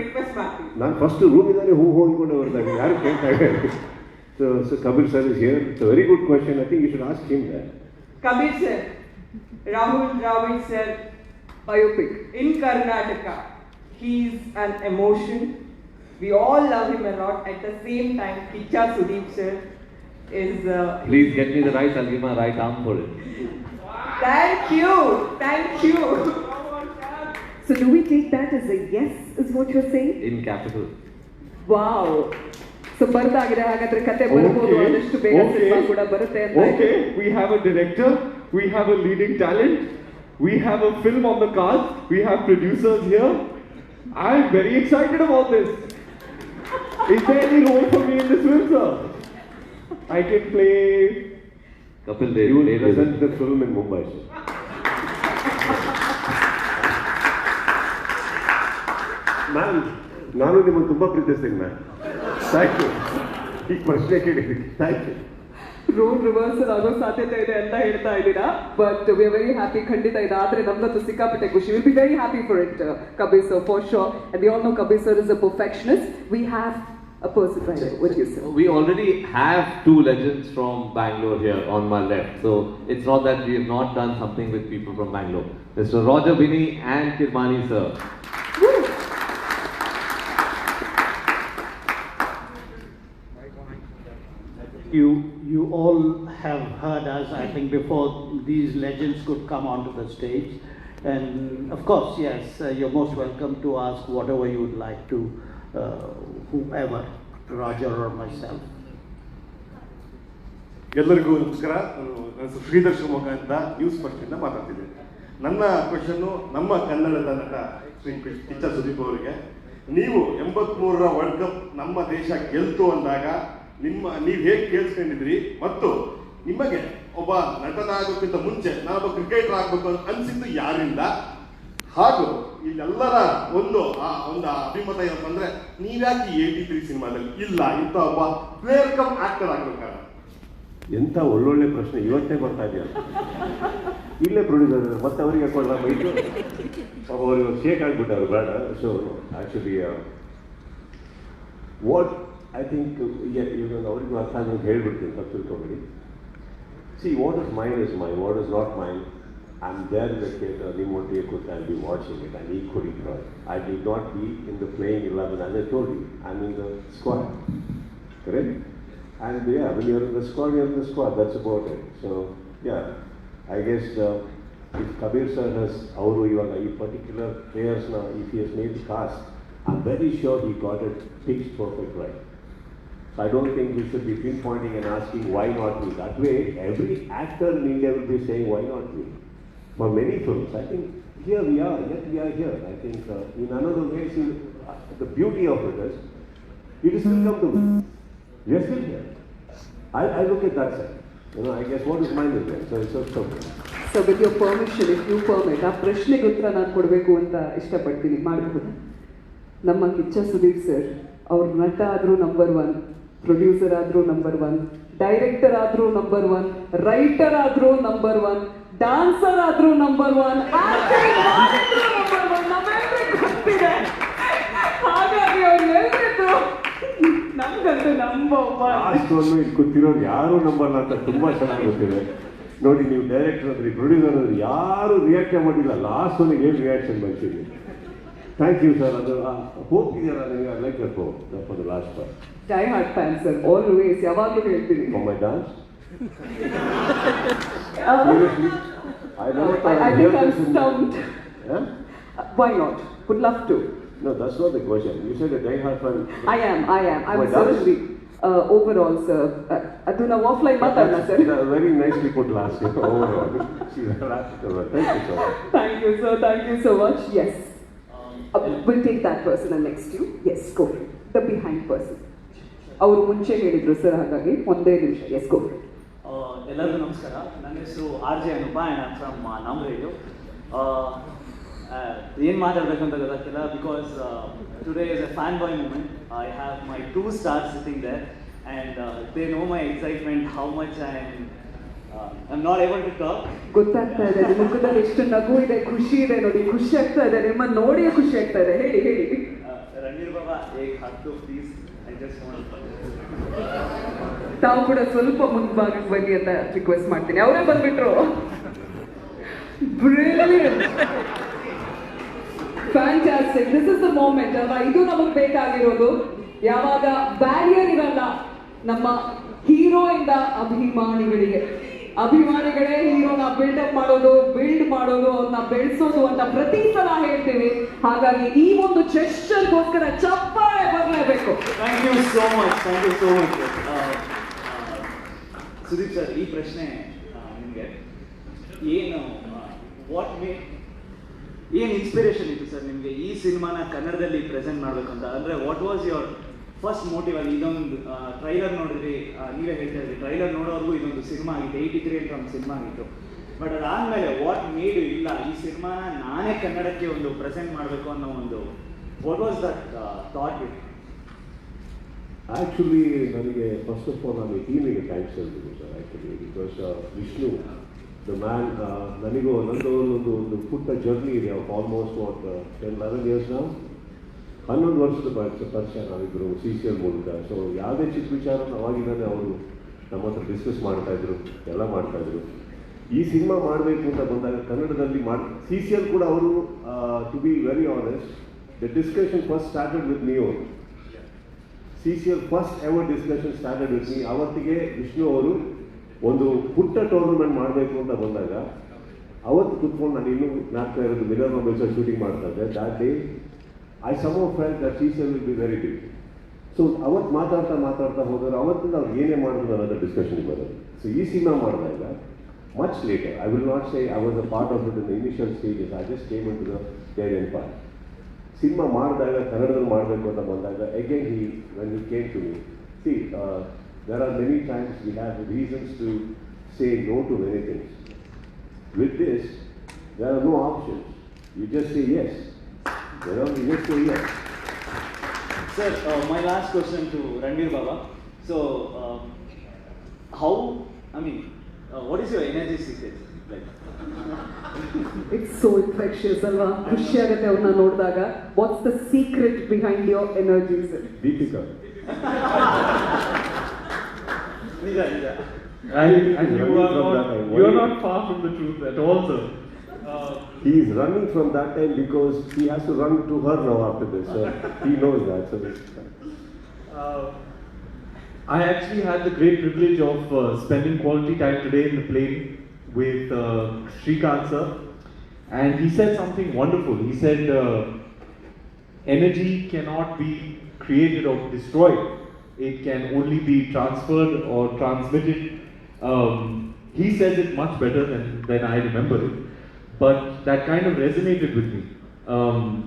ರಿಕ್ವೆಸ್ಟ್ ಮಾಡ್ತೀವಿ. ನಾನು ಫಸ್ಟ್ ರೂಮಿಂದಾನೆ ಹೂ ಅಂದ್ಕೊಂಡೆ ಹೊರತಾಗಿ ಯಾರು ಕೇಳ್ತಾ ಇದ್ದಾರೆ. So Kabir sir is here. It's a very good question. I think you should ask him that. Kabir sir, Rahul Dravid sir, biopic in Karnataka. He's an emotion. We all love him a lot. At the same time, Kicha Sudeep sir is. Please get me the rice. I'll give my right arm for it. Thank you. So do we take that as a yes? Is what you're saying? In capital. Wow. So ಬರ್ದಾಗಿದೆ, ಹಾಗಾದ್ರೆ ಕತೆ ಬರ್ಬೋದು, ಆದಷ್ಟು ಬೇಗ cinema ಕೂಡ ಬರುತ್ತೆ ಅಂತ. Okay, we have a director, we have a leading talent, we have a film on the cards, we have producers here. I'm very excited about this. Is there any role for me in this film, sir? I can play Kapil Dev. You will present the film in Mumbai, sir. ನಾನು ನಿಮ್ಮನ್ನು ತುಂಬಾ ಪ್ರೀತಿಸ್ತೀನಿ ma'am. Thank you. ಈ ಪ್ರಶ್ನೆ ಕೇಳಿದ್ರಿ, thank you. Roll reversal ಆಗೋ ಸಾಧ್ಯತೆ ಇದೆ ಅಂತ ಹೇಳ್ತಾ ಇದ್ದೀರಾ, but we are very happy. ಖಂಡಿತ ಇದಾದ್ರೆ ನಮ್ಗಂತೂ ಸಿಕ್ಕಾಪಟ್ಟೆ ಖುಷಿ. Will be very happy for it, Kabir sir, for sure. And we all know Kabir sir is a perfectionist. We have a person right here. What do you say? We already have 2 legends from Bangalore here on my left, so it's not that we have not done something with people from Bangalore. Mr. Roger Binny and Kirmani sir. Woo! You all have heard us, I think, before these legends could come onto the stage. And of course, yes, you're most welcome to ask whatever you would like to, whoever, Roger or myself. ಎಲ್ಲರಿಗೂ ನಮಸ್ಕಾರ. ನಾನು ಶ್ರೀಧರ್ ಶಿವಮೊಗ್ಗ ಅಂತ news ಫಸ್ಟಿಂದ ಮಾತಾಡ್ತಿದ್ದೇನೆ. ನನ್ನ question ನಮ್ಮ ಕನ್ನಡದ ನಟ ಶ್ರೀ ಕಿಚ್ಚ ಸುದೀಪ್ ಅವರಿಗೆ, ನೀವು 83ರ ವರ್ಲ್ಡ್ ಕಪ್ ನಮ್ಮ ದೇಶ ಗೆಲ್ತು ಅಂದಾಗ ನೀವು ಹೇಗೆ ಕೇಳಿಸ್ಕೊಂಡಿದ್ರಿ, ಮತ್ತು ನಿಮಗೆ ಒಬ್ಬ ನಟನಾಗೋಕ್ಕಿಂತ ಮುಂಚೆ ನಾನೊಬ್ಬ ಕ್ರಿಕೆಟರ್ ಆಗಬೇಕು ಅಂತ ಅನಿಸಿದ್ದು ಯಾರಿಂದ, ಹಾಗೂ ಇಲ್ಲೆಲ್ಲರ ಒಂದು ಅಭಿಮತ ಏನಪ್ಪ ಅಂದ್ರೆ ನೀವ್ಯಾಕೆ 83 ಸಿನಿಮಾದಲ್ಲಿ ಇಲ್ಲ ಇಂಥ ಒಬ್ಬ ಪ್ಲೇಯರ್ ಕಮ್ ಆಕ್ಟರ್ ಆಗ್ಬೇಕಾದ್ರೆ? ಎಂಥ ಒಳ್ಳೊಳ್ಳೆ ಪ್ರಶ್ನೆ ಇವತ್ತೇ ಬರ್ತಾ ಇದೆಯಲ್ಲ. ಇಲ್ಲೇ ಪ್ರೊಡ್ಯೂಸರ್ ಮತ್ತೆ ಅವರಿಗೆ ಹಾಕೊಳ್ಳ ಬೈತು, ಅವ್ರಿಗೆ ಶೇಕ್ ಆಗಿಬಿಟ್ಟವ್ರು ಬೇಡ. So actually what I think ಇವಾಗ ಅವ್ರಿಗೂ ಅರ್ಥ ಆಗೋದು ಹೇಳ್ಬಿಡ್ತೀನಿ, ತಪ್ಪು ತಿಳ್ಕೊಬೇಡಿ. See what is mine is mine, what is not mine I am there in the theatre, ನಿಮ್ಮೊಟ್ಟಿಗೆ ಕೂತು I be watching it and equally enjoy. I will not be in the playing 11 as I told you, I am in the squad, correct? And yeah, when you're in the squad, you're in the squad. That's about it. So yeah, I guess if Kabir sir has our particular players now, if he has made the cast, I'm very sure he got it pitched perfect right. So I don't think we should be pinpointing and asking why not me. That way, every actor in India will be saying why not me. For many films, I think here we are, yet we are here. I think in another way, the beauty of it is, it is still come to me. We are still here. I look at that side. I guess what is mine is there. So it's so so with your permission, if you permit, ಆ ಪ್ರಶ್ನೆಗೆ ಉತ್ತರ ನಾನು ಕೊಡಬೇಕು ಅಂತ ಇಷ್ಟಪಡ್ತೀನಿ. ಮಾಡಬಹುದು? ನಮ್ಮ Kichcha Sudeep sir ಅವ್ರ ನಟ ಆದರೂ ನಂಬರ್ 1, ಪ್ರೊಡ್ಯೂಸರ್ ಆದರೂ ನಂಬರ್ 1, ಡೈರೆಕ್ಟರ್ ಆದರೂ ನಂಬರ್ 1, ರೈಟರ್ ಆದರೂ ನಂಬರ್ 1, ಡಾನ್ಸರ್ ಆದರೂ ನಂಬರ್ 1, ನಂಬರ್ 1, ನಮ್ಮೆಲ್ಲರಿಗೂ ಗೊತ್ತಿದೆ. ಹಾಗಾಗಿ ಅವ್ರು ಎಲ್ರಿದ್ರು ನಮ್ಗಂತೂ ನಂಬರ್ 1. ಲಾಸ್ಟ್ ಒಂದು ಇದು ಗೊತ್ತಿರೋರು ಯಾರು ನಂಬಲ್ಲ ಅಂತ ತುಂಬಾ ಚೆನ್ನಾಗಿ ಗೊತ್ತಿದೆ. ನೋಡಿ, ನೀವು ಡೈರೆಕ್ಟರ್ ಅಂದ್ರಿ, ಪ್ರೊಡ್ಯೂಸರ್ ಅಂದ್ರಿ, ಯಾರು ರಿಯಾಕ್ಟ್ ಮಾಡಿಲ್ಲ. ಲಾಸ್ಟ್ ಒಂದು ಏನು ರಿಯಾಕ್ಷನ್ ಬಂದಿದೆ. Thank you sir. ಅದು ಹೋಪ್ ಇದೆಯಲ್ಲ ನಿಮಗೆ, like that hope for the last part. Die hard fan sir, always, ಯಾವಾಗಲೂ ಹೇಳ್ತೀನಿ. For my dance I think I'm stumped. Yeah? Why not? Would love to. No, that's not the question. You said a die-hard fan. I am. I'm certainly. Overall, sir. Aduna offline matana, sir. Very nicely put last year. Overall. Thank you so much. Thank you, sir. Thank you so much. Yes. We'll take that person and next you. Yes, go for it. The behind person. ಅವರು ಮುಂಚೆ ಹೇಳಿದ್ರು sir, ಹಾಗಾಗಿ ಒಂದೇ ನಿಮಿಷ. Yes, go. ಎಲ್ಲರಿಗೂ ನಮಸ್ಕಾರ. ನನ್ನ ಹೆಸರು RJ Anupa and I'm from ನಾಮರೇಡು. ಏನು ಮಾತಾಡಬೇಕು ಅಂತ ಗೊತ್ತಾಗ್ತಿಲ್ಲ, because today is a fan boy moment. I have my 2 stars sitting there and they know my excitement, how much I'm not able to talk. ಗೊತ್ತಾಗ್ತಾ ಇದೆ ನಿಮ್ಮ ಮುಖದಲ್ಲಿ ಎಷ್ಟು ನಗು ಇದೆ, ಖುಷಿ ಇದೆ. ನೋಡಿ, ಖುಷಿ ಆಗ್ತಾ ಇದೆ, ನಿಮ್ಮನ್ನು ನೋಡಿಯೇ ಖುಷಿ ಆಗ್ತಾ ಇದೆ. ಹೇಳಿ. ರಣವೀರ್ ಬಾಬಾ, ಏಕ್ ಹತ್ತು ಪ್ಲೀಸ್. ಐ ಜಸ್ಟ್ ವಾಂಟ್ ತಾವು ಕೂಡ ಸ್ವಲ್ಪ ಮುಂಭಾಗಕ್ಕೆ ಬನ್ನಿ ಅಂತ ರಿಕ್ವೆಸ್ಟ್ ಮಾಡ್ತೀನಿ. ಅವರೇ ಬಂದ್ಬಿಟ್ರು. Brilliant, fantastic. This is the moment ಅಲ್ವಾ? ಇದು ನಮಗೆ ಬೇಕಾಗಿರೋದು. ಯಾವಾಗ ಬ್ಯಾರಿಯರ್ ಇರಲ್ಲ ನಮ್ಮ ಹೀರೋ ಇಂದ ಅಭಿಮಾನಿಗಳೇ ಹೀರೋನ ಬಿಲ್ಡ್ ಮಾಡೋದು, ಅವ್ರನ್ನ ಬೆಳೆಸೋದು ಅಂತ ಪ್ರತಿ ಸಲ ಹೇಳ್ತೀವಿ. ಹಾಗಾಗಿ ಈ ಒಂದು ಜೆಸ್ಚರ್ಗೋಸ್ಕರ ಚಪ್ಪಾಳೆ ಬರಲೇಬೇಕು. Thank you so much. Sudeep sir, ಈ ಪ್ರಶ್ನೆ ನಿಮಗೆ ಏನು ಏನು ಇನ್ಸ್ಪಿರೇಷನ್ ಇತ್ತು ಸರ್ ನಿಮಗೆ ಈ ಸಿನಿಮಾನ ಕನ್ನಡದಲ್ಲಿ ಪ್ರೆಸೆಂಟ್ ಮಾಡಬೇಕಂತ? ಅಂದರೆ what was your first motive? ಅಲ್ಲಿ ಇದೊಂದು ಟ್ರೈಲರ್ ನೋಡಿದ್ರಿ, ನೀವೇ ಹೇಳ್ತಾ ಇದ್ರಿ, ಟ್ರೈಲರ್ ನೋಡೋರ್ಗೂ ಇದೊಂದು ಸಿನಿಮಾ ಆಗಿತ್ತು, 83 ಅಂತ ಒಂದು ಸಿನಿಮಾ ಆಗಿತ್ತು. ಬಟ್ ಅದಾದಮೇಲೆ ವಾಟ್ ಮೇಡ್ ಇಲ್ಲ ಈ ಸಿನಿಮಾನ ನಾನೇ ಕನ್ನಡಕ್ಕೆ ಒಂದು ಪ್ರೆಸೆಂಟ್ ಮಾಡಬೇಕು ಅನ್ನೋ ಒಂದು what was that thought? Actually ನನಗೆ ಫಸ್ಟ್ ಆಫ್ ಆಲ್ ನಾನು ಟೀಮಿಗೆ ಥ್ಯಾಂಕ್ಸ್ ಹೇಳ್ತೀನಿ sir. Actually because Vishnu the man, ನನಗೂ ನಂದು ಒಂದು ಪುಟ್ಟ ಜರ್ನಿ ಇದೆ ಆಲ್ಮೋಸ್ಟ್ 10-11 years ನಾವು. 11 ವರ್ಷದ ಪರಿಚಯ ನಾವಿಬ್ಬರು CCL ಮೂಲಕ. ಸೊ ಯಾವುದೇ ಚಿಕ್ಕ ವಿಚಾರ ಅವಾಗಿದ್ದಾನೆ ಅವರು ನಮ್ಮ ಹತ್ರ ಡಿಸ್ಕಸ್ ಮಾಡ್ತಾಯಿದ್ರು, ಎಲ್ಲ ಮಾಡ್ತಾಯಿದ್ರು. ಈ ಸಿನಿಮಾ ಮಾಡಬೇಕು ಅಂತ ಬಂದಾಗ ಕನ್ನಡದಲ್ಲಿ CCL ಕೂಡ ಅವರು, to be very honest, the discussion first started with me own. CCL first ever discussion started with me. ಅವತ್ತಿಗೆ ವಿಷ್ಣು ಅವರು ಒಂದು ಪುಟ್ಟ ಟೂರ್ನಮೆಂಟ್ ಮಾಡಬೇಕು ಅಂತ ಬಂದಾಗ ಅವತ್ತು ಕುತ್ಕೊಂಡು ನಾನು ಇನ್ನೂ ನಾಡ್ತಾ ಇರೋದು ಮಿರರ್ ಮೊಬೈಲ್ಸ್ ಶೂಟಿಂಗ್ ಮಾಡ್ತಾ ಇದ್ದೆ. That day I somehow felt that CCL will be very big. ಸೊ ಅವತ್ತು ಮಾತಾಡ್ತಾ ಹೋದರೆ ಅವತ್ತಿಂದ ಅವ್ರು ಏನೇ ಮಾಡಿದ್ರು ಅನ್ನೋದು ಡಿಸ್ಕಷನ್ಗೆ ಬರೋದು. ಸೊ ಈ ಸಿನಿಮಾ ಮಾಡಿದಾಗ much later, I will not say I was a part of it in the initial stages. I just came into the dare part. Cinema ಮಾಡಿದಾಗ ಕನ್ನಡದಲ್ಲಿ ಮಾಡಬೇಕು ಅಂತ ಬಂದಾಗ again when he came to me, see, there are many times we have reasons to say no to many things. With this, there are no options. You just say yes. You just say yes. Sir, my last question to Ranveer Baba. So, what is your energy secret? Like, It's so infectious, ಅಲ್ವಾ? ಖುಷಿ ಆಗುತ್ತೆ ಅವ್ರನ್ನ ನೋಡಿದಾಗ. What's the secret behind your energy, sir? Deepika. And you are not far from the truth at all, sir. He is running from that time because he has to run to her now after this. So he knows that. So I actually had the great privilege of spending quality time today in the plane with Srikanth sir, and he said something wonderful. He said, energy cannot be created or destroyed. It can only be transferred or transmitted. He says it much better than I remember it, but that kind of resonated with me.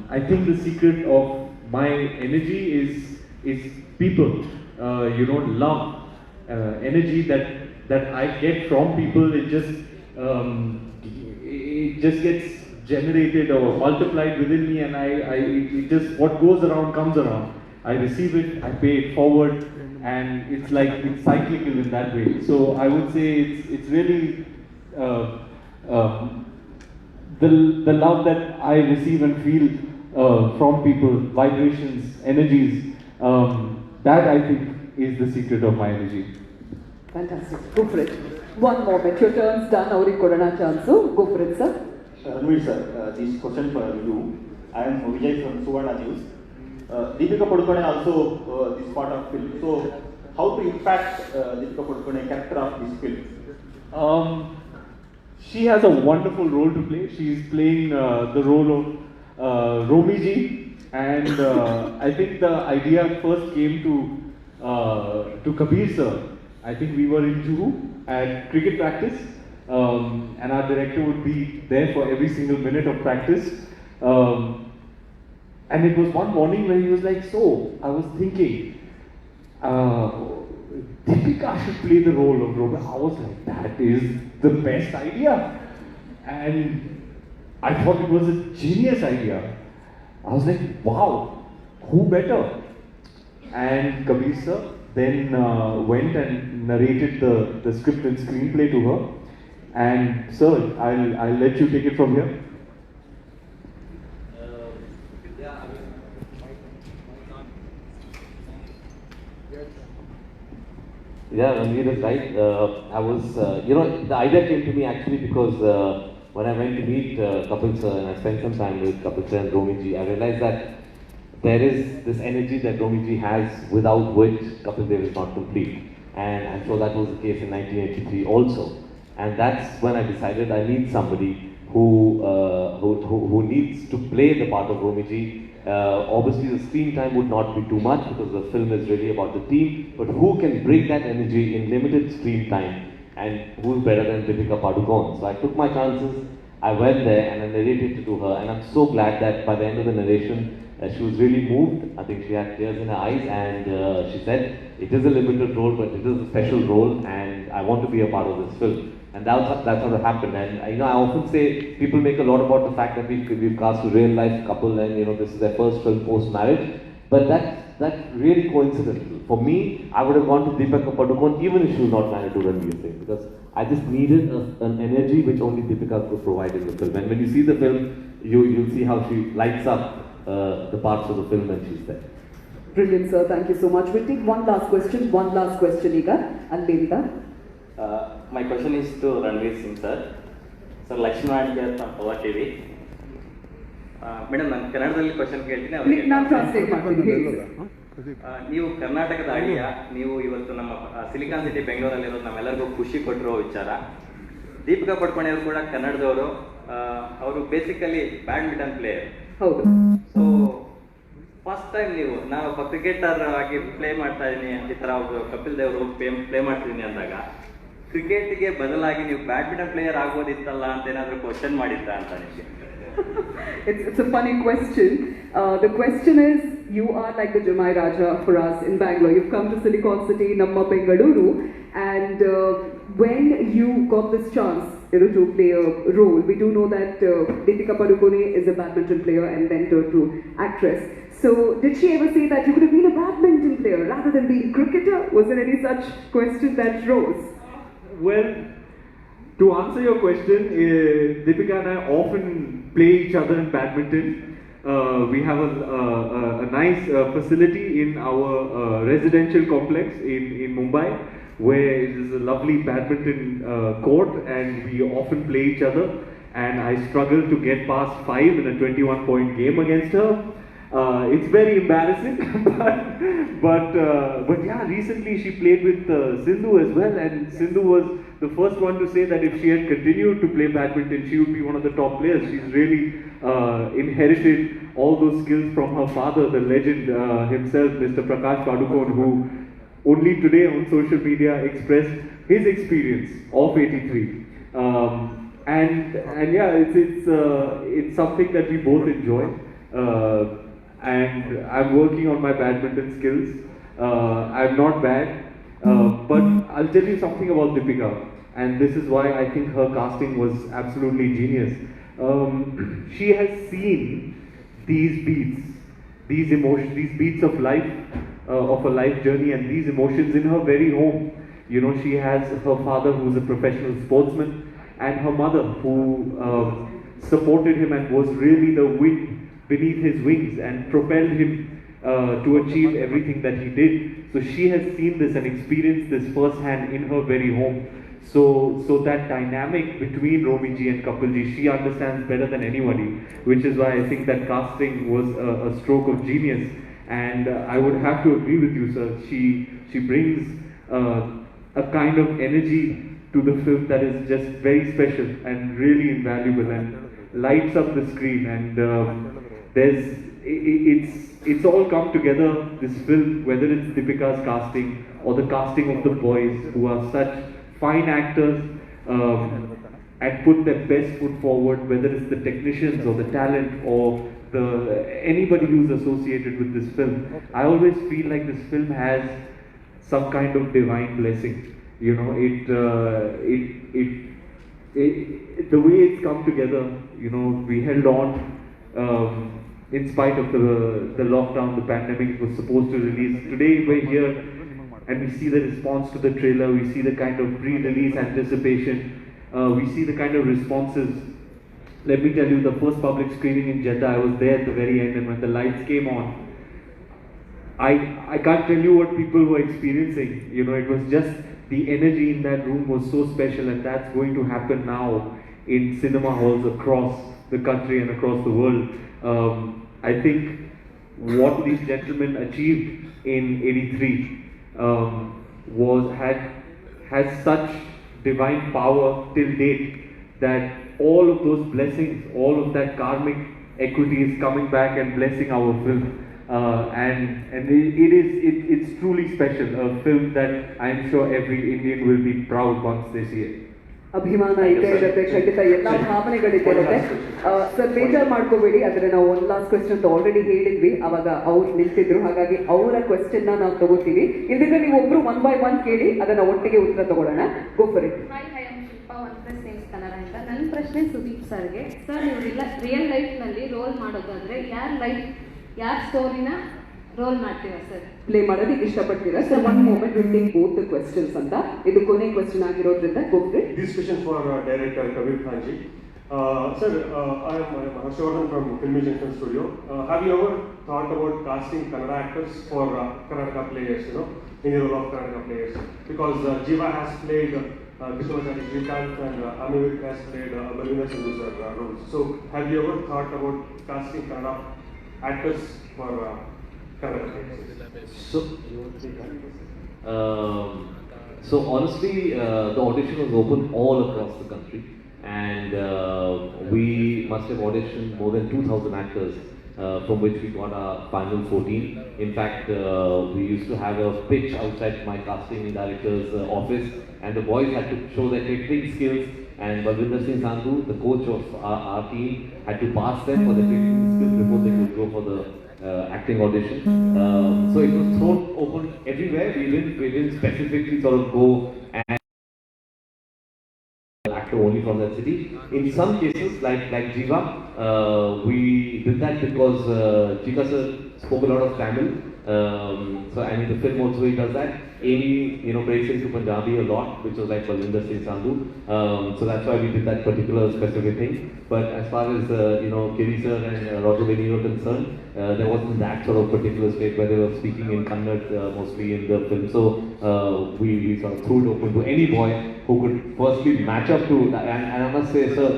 I think the secret of my energy is people. Love, energy that I get from people. It just gets generated or multiplied within me, and it just, what goes around comes around. I receive it, I pay it forward, and it's cyclical in that way. So I would say it's really the love that I receive and feel from people, vibrations, energies. That I think is the secret of my energy. Fantastic. Go for it. One moment. Your turn's done. Auri Korana chance. Go for it, sir. Ranveer sir, this question for you. I am Vijay from Suvarna News. Deepika Padukone also this part of film. So, how to impact Deepika Padukone character of this film? She has a wonderful role to play. She's playing the role of Romiji. And I think the idea first came to Kabir sir. I think we were in Juhu at cricket practice, and our director would be there for every single minute of practice. And it was one morning where he was like, so, I was thinking, Deepika should play the role of Robin. I was like, that is the best idea. And I thought it was a genius idea. I was like, wow, who better? And Kabir sir then went and narrated the script and screenplay to her. And sir, I'll let you take it from here. Yeah, Ranveer is right. I was, the idea came to me actually because when I went to meet Kapil sir and I spent some time with Kapil sir and Romiji, I realized that there is this energy that Romiji has without which Kapil Dev is not complete. And I'm sure that was the case in 1983 also. And that's when I decided I need somebody who needs to play the part of Romiji. Obviously the screen time would not be too much because the film is really about the team, but who can bring that energy in limited screen time, and who's better than Deepika Padukone? So I took my chances, I went there and I narrated it to her, and I'm so glad that by the end of the narration, she was really moved. I think she had tears in her eyes, and she said, it is a limited role, but it is a special role, and I want to be a part of this film. And that's how that happened. And I often say, people make a lot about the fact that we've cast a real life couple, and this is their first film post marriage. But that's really coincidental. For me, I would have gone to Deepika Padukone even if she was not married to Ranveer Singh, because I just needed an energy which only Deepika could provide in the film. And when you see the film, you'll see how she lights up the parts of the film when she's there. Brilliant, sir. Thank you so much. We'll take one last question, Iga and Devika. My question is to Ranveer Singh sir. Sir, Lakshman here from Power TV. Madam, ನಾನು ಕನ್ನಡದಲ್ಲಿ question ಕೇಳ್ತೀನಿ ಅವರಿಗೆ. ನಾನು translate ಮಾಡ್ತೀನಿ. ನೀವು ಕರ್ನಾಟಕದ ಅಡಿಯ, ನೀವು ಇವತ್ತು ನಮ್ಮ ಸಿಲಿಕಾನ್ ಸಿಟಿ ಬೆಂಗಳೂರಲ್ಲಿರೋದು ನಮ್ಮೆಲ್ಲರಿಗೂ ಖುಷಿ ಕೊಟ್ಟಿರೋ ವಿಚಾರ. ದೀಪಿಕಾ ಪಡುಕೋಣೆ ಅವರು ಕೂಡ ಕನ್ನಡದವರು. ಅವರು ಬೇಸಿಕಲಿ ಬ್ಯಾಡ್ಮಿಂಟನ್ ಪ್ಲೇಯರ್. ಹೌದು. ಸೊ ಫಸ್ಟ್ ಟೈಮ್ ನಾನು ಒಬ್ಬ ಕ್ರಿಕೆಟರ್ ಆಗಿ ಪ್ಲೇ ಮಾಡ್ತಾ ಇದ್ದೀನಿ, ಈ ಥರ ಅವರು ಕಪಿಲ್ ದೇವ್ ಪ್ಲೇ ಮಾಡ್ತಿದ್ದೀನಿ ಅಂದಾಗ ಕ್ರಿಕೆಟ್ಗೆ ಬದಲಾಗಿ ನೀವು ಬ್ಯಾಡ್ಮಿಂಟನ್ ಪ್ಲೇಯರ್ ಆಗೋದಿತ್ತಲ್ಲ ಅಂತ ಏನಾದರೂ ಕ್ವಶನ್ ಮಾಡಿದ್ರಾ ಅಂತ ನಿಮಗೆ? It's a funny question. The question is, you are like the Jamai Raja for us in Bangalore. You've come to Silicon City, Namma Bengaluru, and when you got this chance to play a role, we do know that Deepika Padukone is a badminton player and then turned to actress. So, did she ever say that you could have been a badminton player rather than being a cricketer? Was there any such question that rose? Well, to answer your question, Deepika and I often play each other in badminton. We have a nice facility in our residential complex in Mumbai, where it is a lovely badminton court, and we often play each other. And I struggle to get past 5 in a 21-point game against her. It's very embarrassing, but yeah, recently she played with Sindhu as well, and Sindhu was the first one to say that if she had continued to play badminton, she would be one of the top players. She's really inherited all those skills from her father, the legend himself, Mr. Prakash Padukone, who only today on social media expressed his experience of 83. And yeah, it's something that we both enjoy. And I'm working on my badminton skills. I'm not bad, but I'll tell you something about Deepika, and this is why I think her casting was absolutely genius. She has seen these beats, these emotions, these beats of life, of a life journey, and these emotions in her very home. You know, she has her father who's a professional sportsman, and her mother who supported him and was really the wind beneath his wings and propelled him to achieve everything that he did. So she has seen this and experienced this firsthand in her very home. So that dynamic between Romiji and Kapilji, she understands better than anybody, which is why I think that casting was a stroke of genius. And I would have to agree with you, sir. She brings a kind of energy to the film that is just very special and really invaluable and lights up the screen. And it's all come together, this film, whether it's Deepika's casting or the casting of the boys who are such fine actors and put their best foot forward, whether it's the technicians or the talent or anybody who's associated with this film. I always feel like this film has some kind of divine blessing. You know, the way it's come together, you know, we held on in spite of the lockdown, the pandemic. It was supposed to release. Today we're here and we see the response to the trailer, we see the kind of pre-release anticipation, we see the kind of responses. Let me tell you, the first public screening in Jeddah, I was there at the very end, and when the lights came on, I can't tell you what people were experiencing. You know, it was just, the energy in that room was so special, and that's going to happen now in cinema halls across the country and across the world. I think what these gentlemen achieved in 83 has such divine power till date that all of those blessings, all of that karmic equity is coming back and blessing our film. And it's truly special, a film that I'm sure every Indian will be proud once they see it. ಅಭಿಮಾನ ಇದ್ದೇ ಇರುತ್ತೆ, ಖಂಡಿತ ಎಲ್ಲ ಭಾವನೆಗಳಿದ್ದೇ ಇರುತ್ತೆ. Sir ಬೇಜಾರು ಮಾಡ್ಕೋಬೇಡಿ, ಆದರೆ ನಾವು ಒಂದು ಲಾಸ್ಟ್ ಕ್ವೆಶ್ಚನ್ ಆಲ್ರೆಡಿ ಹೇಳಿದ್ವಿ, ಅವಾಗ ಅವ್ರು ನಿಲ್ತಿದ್ರು, ಹಾಗಾಗಿ ಅವರ ಕ್ವೆಶ್ಚನ್ ನಾವು ತಗೋತೀವಿ. ಇಲ್ಲಿದ್ರೆ ನೀವು ಒಬ್ರು 1 by 1 ಕೇಳಿ ಅದನ್ನ ಒಟ್ಟಿಗೆ ಉತ್ತರ ತಗೊಳ್ಳೋಣ. ಗೋ ಫಾರ್ ಇಟ್. ನನ್ನ ಪ್ರಶ್ನೆ ಸುದೀಪ್ ಸರ್ಗೆ. ಸರ್, ನೀವು ರಿಯಲ್ ಲೈಫ್ನಲ್ಲಿ ರೋಲ್ ಮಾಡೋದಾದ್ರೆ ಯಾರ ಸ್ಟೋರಿನ ರೋಲ್ ಮಾಡ್ತೀರಾ ಸರ್? ಪ್ಲೇ ಮಾಡೋದಕ್ಕೆ ಇಷ್ಟಪಡ್ತೀರಾ sir? One moment will take both the questions ಅಂತ. ಇದು ಕೊನೆ ಕ್ವೆಶ್ಚನ್ ಆಗಿರೋದ್ರಿಂದ go for it. This question for director Kabir Khan ji. Sir, I am Harshvardhan from Filmy Junction Studio. Have you ever thought about casting Kannada actors for Karnataka players, you know, in the role of Kannada players? Because Jiva has played Kishore Shrikant and Amivik has played Balvinda Sindhu's roles. So, have you ever thought about casting Kannada actors for Kannada players? So honestly, the audition was open all across the country. And we must have auditioned more than 2,000 actors, from which we got our final 14. In fact, we used to have a pitch outside my casting director's office, and the boys had to show their catering skills, and Balvinder Singh Sandhu, the coach of our team, had to pass them for the catering skills before they could go for the acting audition. So it was thrown open everywhere. We didn't specifically sort of go and actor only from that city. In some cases, like Jiva, we did that because Jiva sir spoke a lot of Tamil. So I mean, the film also he does that. Amy, you know, breaks into Punjabi a lot, which was like Balvinder Singh Sandhu. So that's why we did that particular specific thing. But as far as you know, Kiri sir and Roger Beni were concerned, there wasn't that sort of particular state where they were speaking in Kannada mostly in the film. So we sort of threw it open to any boy who could firstly match up to that. And I must say, sir,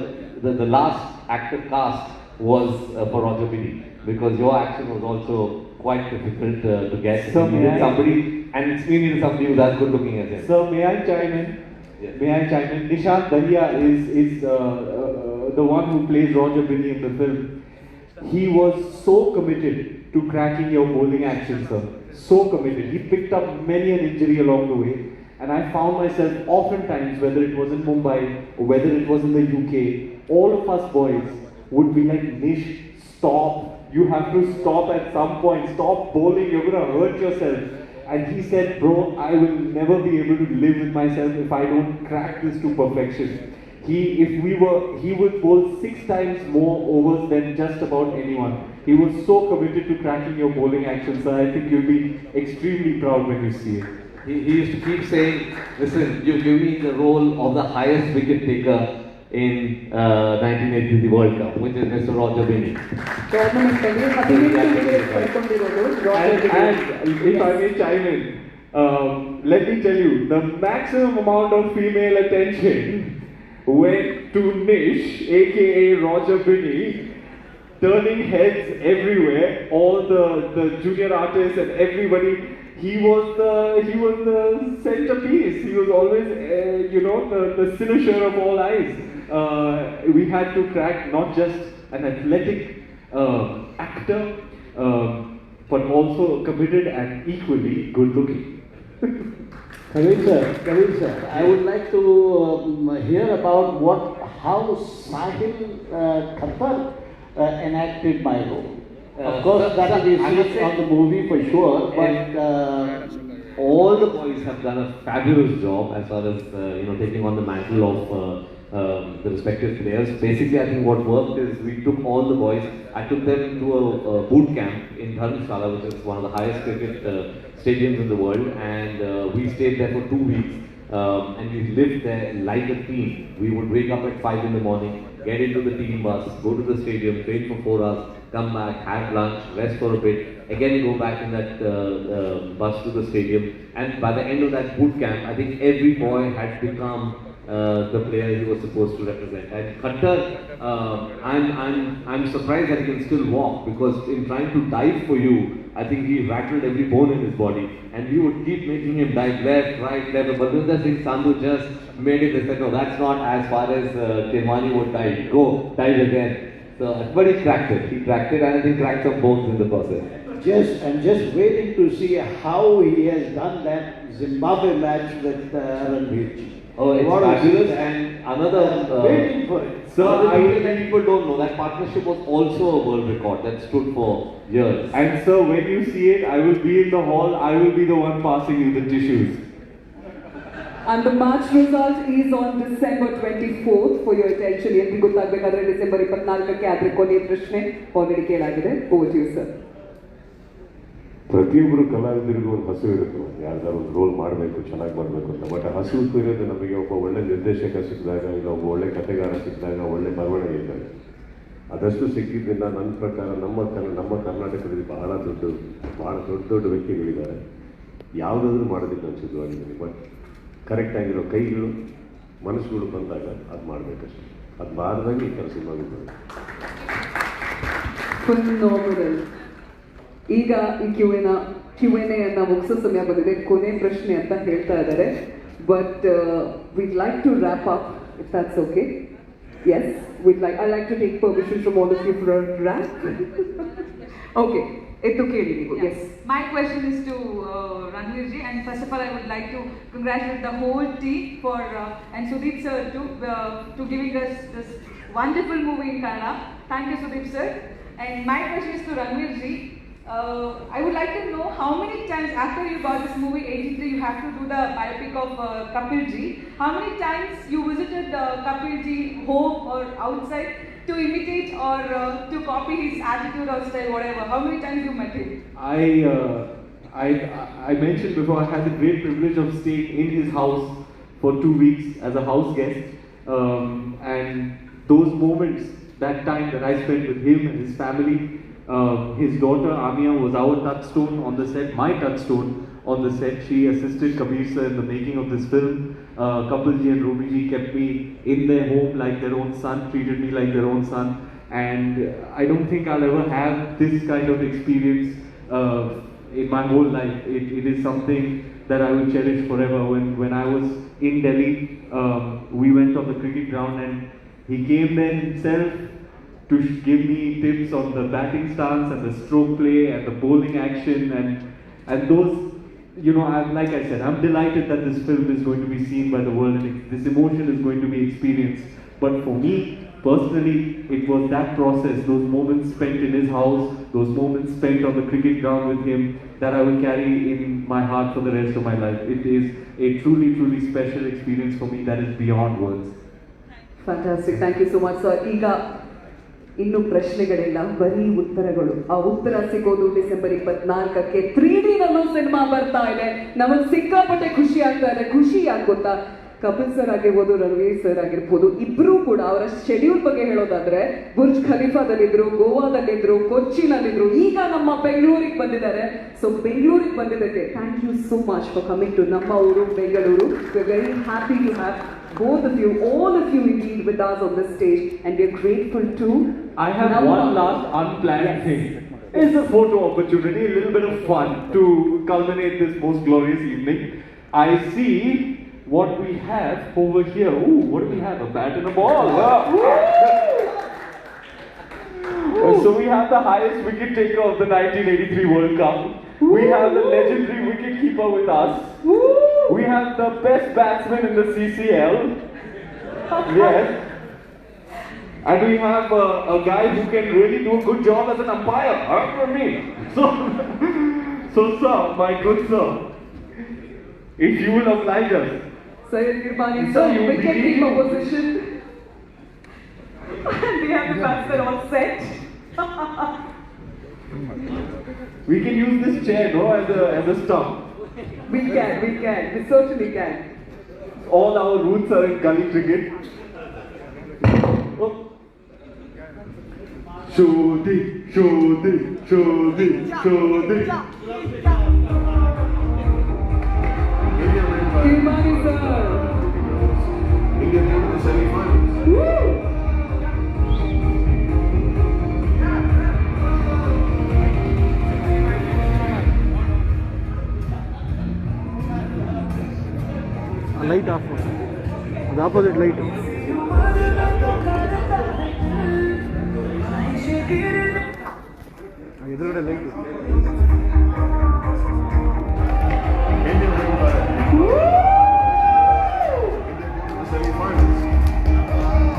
the last actor cast was for Roger Beni. because your action was also quite difficult to get. So We needed somebody, and we needed somebody who's as good looking as him. So may I chime in? Yes. May I chime in? Nishant Dahiya is the one who plays Roger Binny in the film. He was so committed to cracking your bowling action, sir. So committed. He picked up many an injury along the way. And I found myself oftentimes, whether it was in Mumbai or whether it was in the UK, all of us boys would be like, Nish, stop. You have to stop at some point. Stop bowling. You're going to hurt yourself. And he said, bro, I will never be able to live with myself if I don't crack this to perfection. He would bowl 6 times more overs than just about anyone. He was so committed to cracking your bowling action, sir. I think you'll be extremely proud when you see it. He used to keep saying, listen, you give me the role of the highest wicket taker in 1983 World Cup, which is Mr. Roger Binny. And if I may chime in, let me tell you, the maximum amount of female attention went to Nish, aka Roger Binny, turning heads everywhere. All the junior artists and everybody. He was the centerpiece. He was always, the cynosure of all eyes. We had to crack not just an athletic actor, but also committed and equally good looking. Kavil sir, I would like to hear about how Sahil Khattar enacted my role. Of course, that will be seen on the movie for sure, but all the boys have done a fabulous job as far as taking on the mantle of the respective players. Basically, I think what worked is we took all the boys. I took them into a boot camp in Dharamshala, which is one of the highest cricket stadiums in the world, and we stayed there for 2 weeks. And we lived there like a team. We would wake up at 5 in the morning, get into the team bus, go to the stadium, train for 4 hours, come back, have lunch, rest for a bit, again go back in that bus to the stadium. And by the end of that boot camp, I think every boy had become the player he was supposed to represent. And Khattar, I'm surprised that he can still walk, because in trying to dive for you, I think he rattled every bone in his body, and we would keep making him dive left, right, left. But Balwinder Singh Sandhu just made it. They said, no, that's not as far as Kirmani would dive. Go, dive again. So, but he cracked it. He cracked it, and I think cracked some bones in the process. Just waiting to see how he has done that Zimbabwe match with Ranveer. Oh, it's fabulous, and another. Waiting for it. So, many people don't know that partnership was also a world record that stood for years. And so, when you see it, I will be in the hall. I will be the one passing you the tissues. And the match result is on December 24th. For your attention, ಎಲ್ರಿಗೂ ಗೊತ್ತಾಗಬೇಕಾದ್ರೆ December 24ಕ್ಕೆ ಆದ್ರೆ ಕೊನೆಯ ಪ್ರಶ್ನೆ already ಕೇಳಾಗಿದೆ. Over to you, sir. ಪ್ರತಿಯೊಬ್ಬರು ಕಲಾವಿದರಿಗೂ ಒಂದು ಹಸಿವು ಇರುತ್ತೆ, ಯಾರ್ದಾರು ಒಂದು roll ಮಾಡಬೇಕು, ಚೆನ್ನಾಗಿ ಮಾಡಬೇಕು ಅಂತ. ಬಟ್ ಹಸಿವು ಇರೋದು ನಮಗೆ ಒಬ್ಬ ಒಳ್ಳೆ ನಿರ್ದೇಶಕ ಸಿಕ್ಕಿದಾಗ, ಇಲ್ಲ ಒಬ್ಬ ಒಳ್ಳೆ ಕಥೆಗಾರ ಸಿಕ್ಕಿದಾಗ, ಒಳ್ಳೆ ಬರವಣಿಗೆ ಇದ್ದಾಗ. ಅದಷ್ಟು ಸಿಕ್ಕಿದ್ದರಿಂದ ನನ್ನ ಪ್ರಕಾರ ನಮ್ಮ ಕರ್ನಾಟಕದಲ್ಲಿ ಬಹಳ ದೊಡ್ಡ ವ್ಯಕ್ತಿಗಳಿದ್ದಾರೆ. ಯಾವುದಾದ್ರೂ ಮಾಡೋದಕ್ಕೆ ನಾನು ಸಿದ್ಧವಾಗಿದ್ದೀನಿ. ಬಟ್ ಕರೆಕ್ಟ್ ಆಗಿರೋ ಕೈಗಳು, ಮನಸ್ಸುಗಳು ಬಂದಾಗ ಅದು ಮಾಡಬೇಕಷ್ಟೆ. ಅದು ಬಾರದಾಗ ಈ ಕೆಲಸ ಮಾಡಿದ್ದಾರೆ. ಫಿನಾಮಿನಲ್. ಈಗ ಈ Q&A ಅನ್ನ ಮುಗಿಸೋ ಸಮಯ ಬಂದಿದೆ. ಕೊನೆ ಪ್ರಶ್ನೆ ಅಂತ ಹೇಳ್ತಾ ಇದ್ದಾರೆ. But we'd like to wrap up, if that's okay. Yes, I'd like to take permission from all of you for a wrap. Okay, it's okay. Yes. My question is to Ranveer ji, and first of all I would like to congratulate the whole team for and Sudeep sir to giving us this wonderful movie in Kannada. Thank you, Sudeep sir. And my question is to Ranveer ji. I would like to know how many times after you got this movie 83 you have to do the biopic of Kapil ji. How many times you visited Kapil ji home or outside to imitate or to copy his attitude or style, whatever? How many times you met him? I mentioned before, I had the great privilege of staying in his house for 2 weeks as a house guest, and those moments, that time that I spent with him and his family, his daughter Amia was our touchstone on the set, my touchstone on the set. She assisted Kabir sir in the making of this film. Kapilji and Romiji kept me in their home like their own son, treated me like their own son. and I don't think I'll ever have this kind of experience in my whole life. It is something that I will cherish forever. When I was in Delhi, we went on the cricket ground and he came there himself to give me tips on the batting stance and the stroke play and the bowling action and those, you know, like I said, I'm delighted that this film is going to be seen by the world and this emotion is going to be experienced. But for me, personally, it was that process, those moments spent in his house, those moments spent on the cricket ground with him, that I will carry in my heart for the rest of my life. It is a truly, truly special experience for me that is beyond words. Fantastic, thank you so much, sir. ಈಗ ಇನ್ನು ಪ್ರಶ್ನೆಗಳಿಲ್ಲ, ಬರೀ ಉತ್ತರಗಳು. ಆ ಉತ್ತರ ಸಿಗೋದು December 24ಕ್ಕೆ 3D ನಲ್ಲೂ cinema ಬರ್ತಾ ಇದೆ. ನಮಗೆ ಸಿಕ್ಕಾಪಟ್ಟೆ ಖುಷಿ ಆಗ್ತಾ ಇದೆ. ಖುಷಿ ಯಾಕೆ ಗೊತ್ತಾ? ಕಪಿಲ್ ಸರ್ ಆಗಿರ್ಬೋದು, ರಣವೀರ್ ಸರ್ ಆಗಿರ್ಬೋದು, ಇಬ್ರು ಕೂಡ ಅವರ ಶೆಡ್ಯೂಲ್ ಬಗ್ಗೆ ಹೇಳೋದಾದ್ರೆ ಬುರ್ಜ್ ಖಲೀಫಾದಲ್ಲಿದ್ರು, ಗೋವಾದಲ್ಲಿದ್ರು, ಕೊಚ್ಚಿನಲ್ಲಿದ್ರು, ಈಗ ನಮ್ಮ ಬೆಂಗಳೂರಿಗೆ ಬಂದಿದ್ದಾರೆ. ಸೊ ಬೆಂಗಳೂರಿಗೆ ಬಂದಿದ್ದಕ್ಕೆ thank you so much for coming to ನಮ್ಮ ಊರು Bengaluru. We are very happy to have both of you, all of you indeed with us on this stage, and we are grateful to. I have one last unplanned thing. It's a photo opportunity, a little bit of fun to culminate this most glorious evening. I see what we have over here. Ooh, what do we have? A bat and a ball. So we have the highest wicket taker of the 1983 World Cup. We have the legendary wicket keeper with us. We have the best batsman in the CCL. Yes. And we have a guy who can really do a good job as an umpire. For me. So sir, my good sir, if you will oblige us. Syed Irbani sir, wicket keeper position. We have the batsman all set. We can use this chair, no, as a stump. We certainly can. All our roots are in gully cricket. Oh. Shodi, Shodi, Shodi, Shodi. Irbani sir. India came to the semi-finals. Woo! Light off ಅದು opposite light. ಎದುರುಗಡೆ light.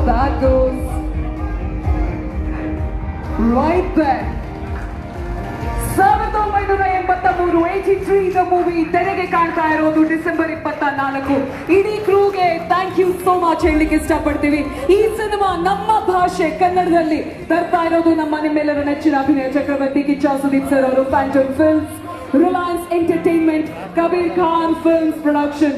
That goes right there. 1983 the movie ತೆರೆಗೆ ಕಾಣ್ತಾ ಇರೋದು December 24. ಇಡೀ ಕ್ರೂಗೆ thank you so much ಹೇಳಲಿಕ್ಕೆ ಇಷ್ಟಪಡ್ತೀವಿ. ಈ cinema ನಮ್ಮ ಭಾಷೆ ಕನ್ನಡದಲ್ಲಿ ತರ್ತಾ ಇರೋದು ನಿಮ್ಮೆಲ್ಲರ ನೆಚ್ಚಿನ ಅಭಿನಯ ಚಕ್ರವರ್ತಿ ಕಿಚ್ಚ ಸುದೀಪ್ ಸರ್ ಅವರು, Phantom films, Reliance entertainment, Kabir Khan films production.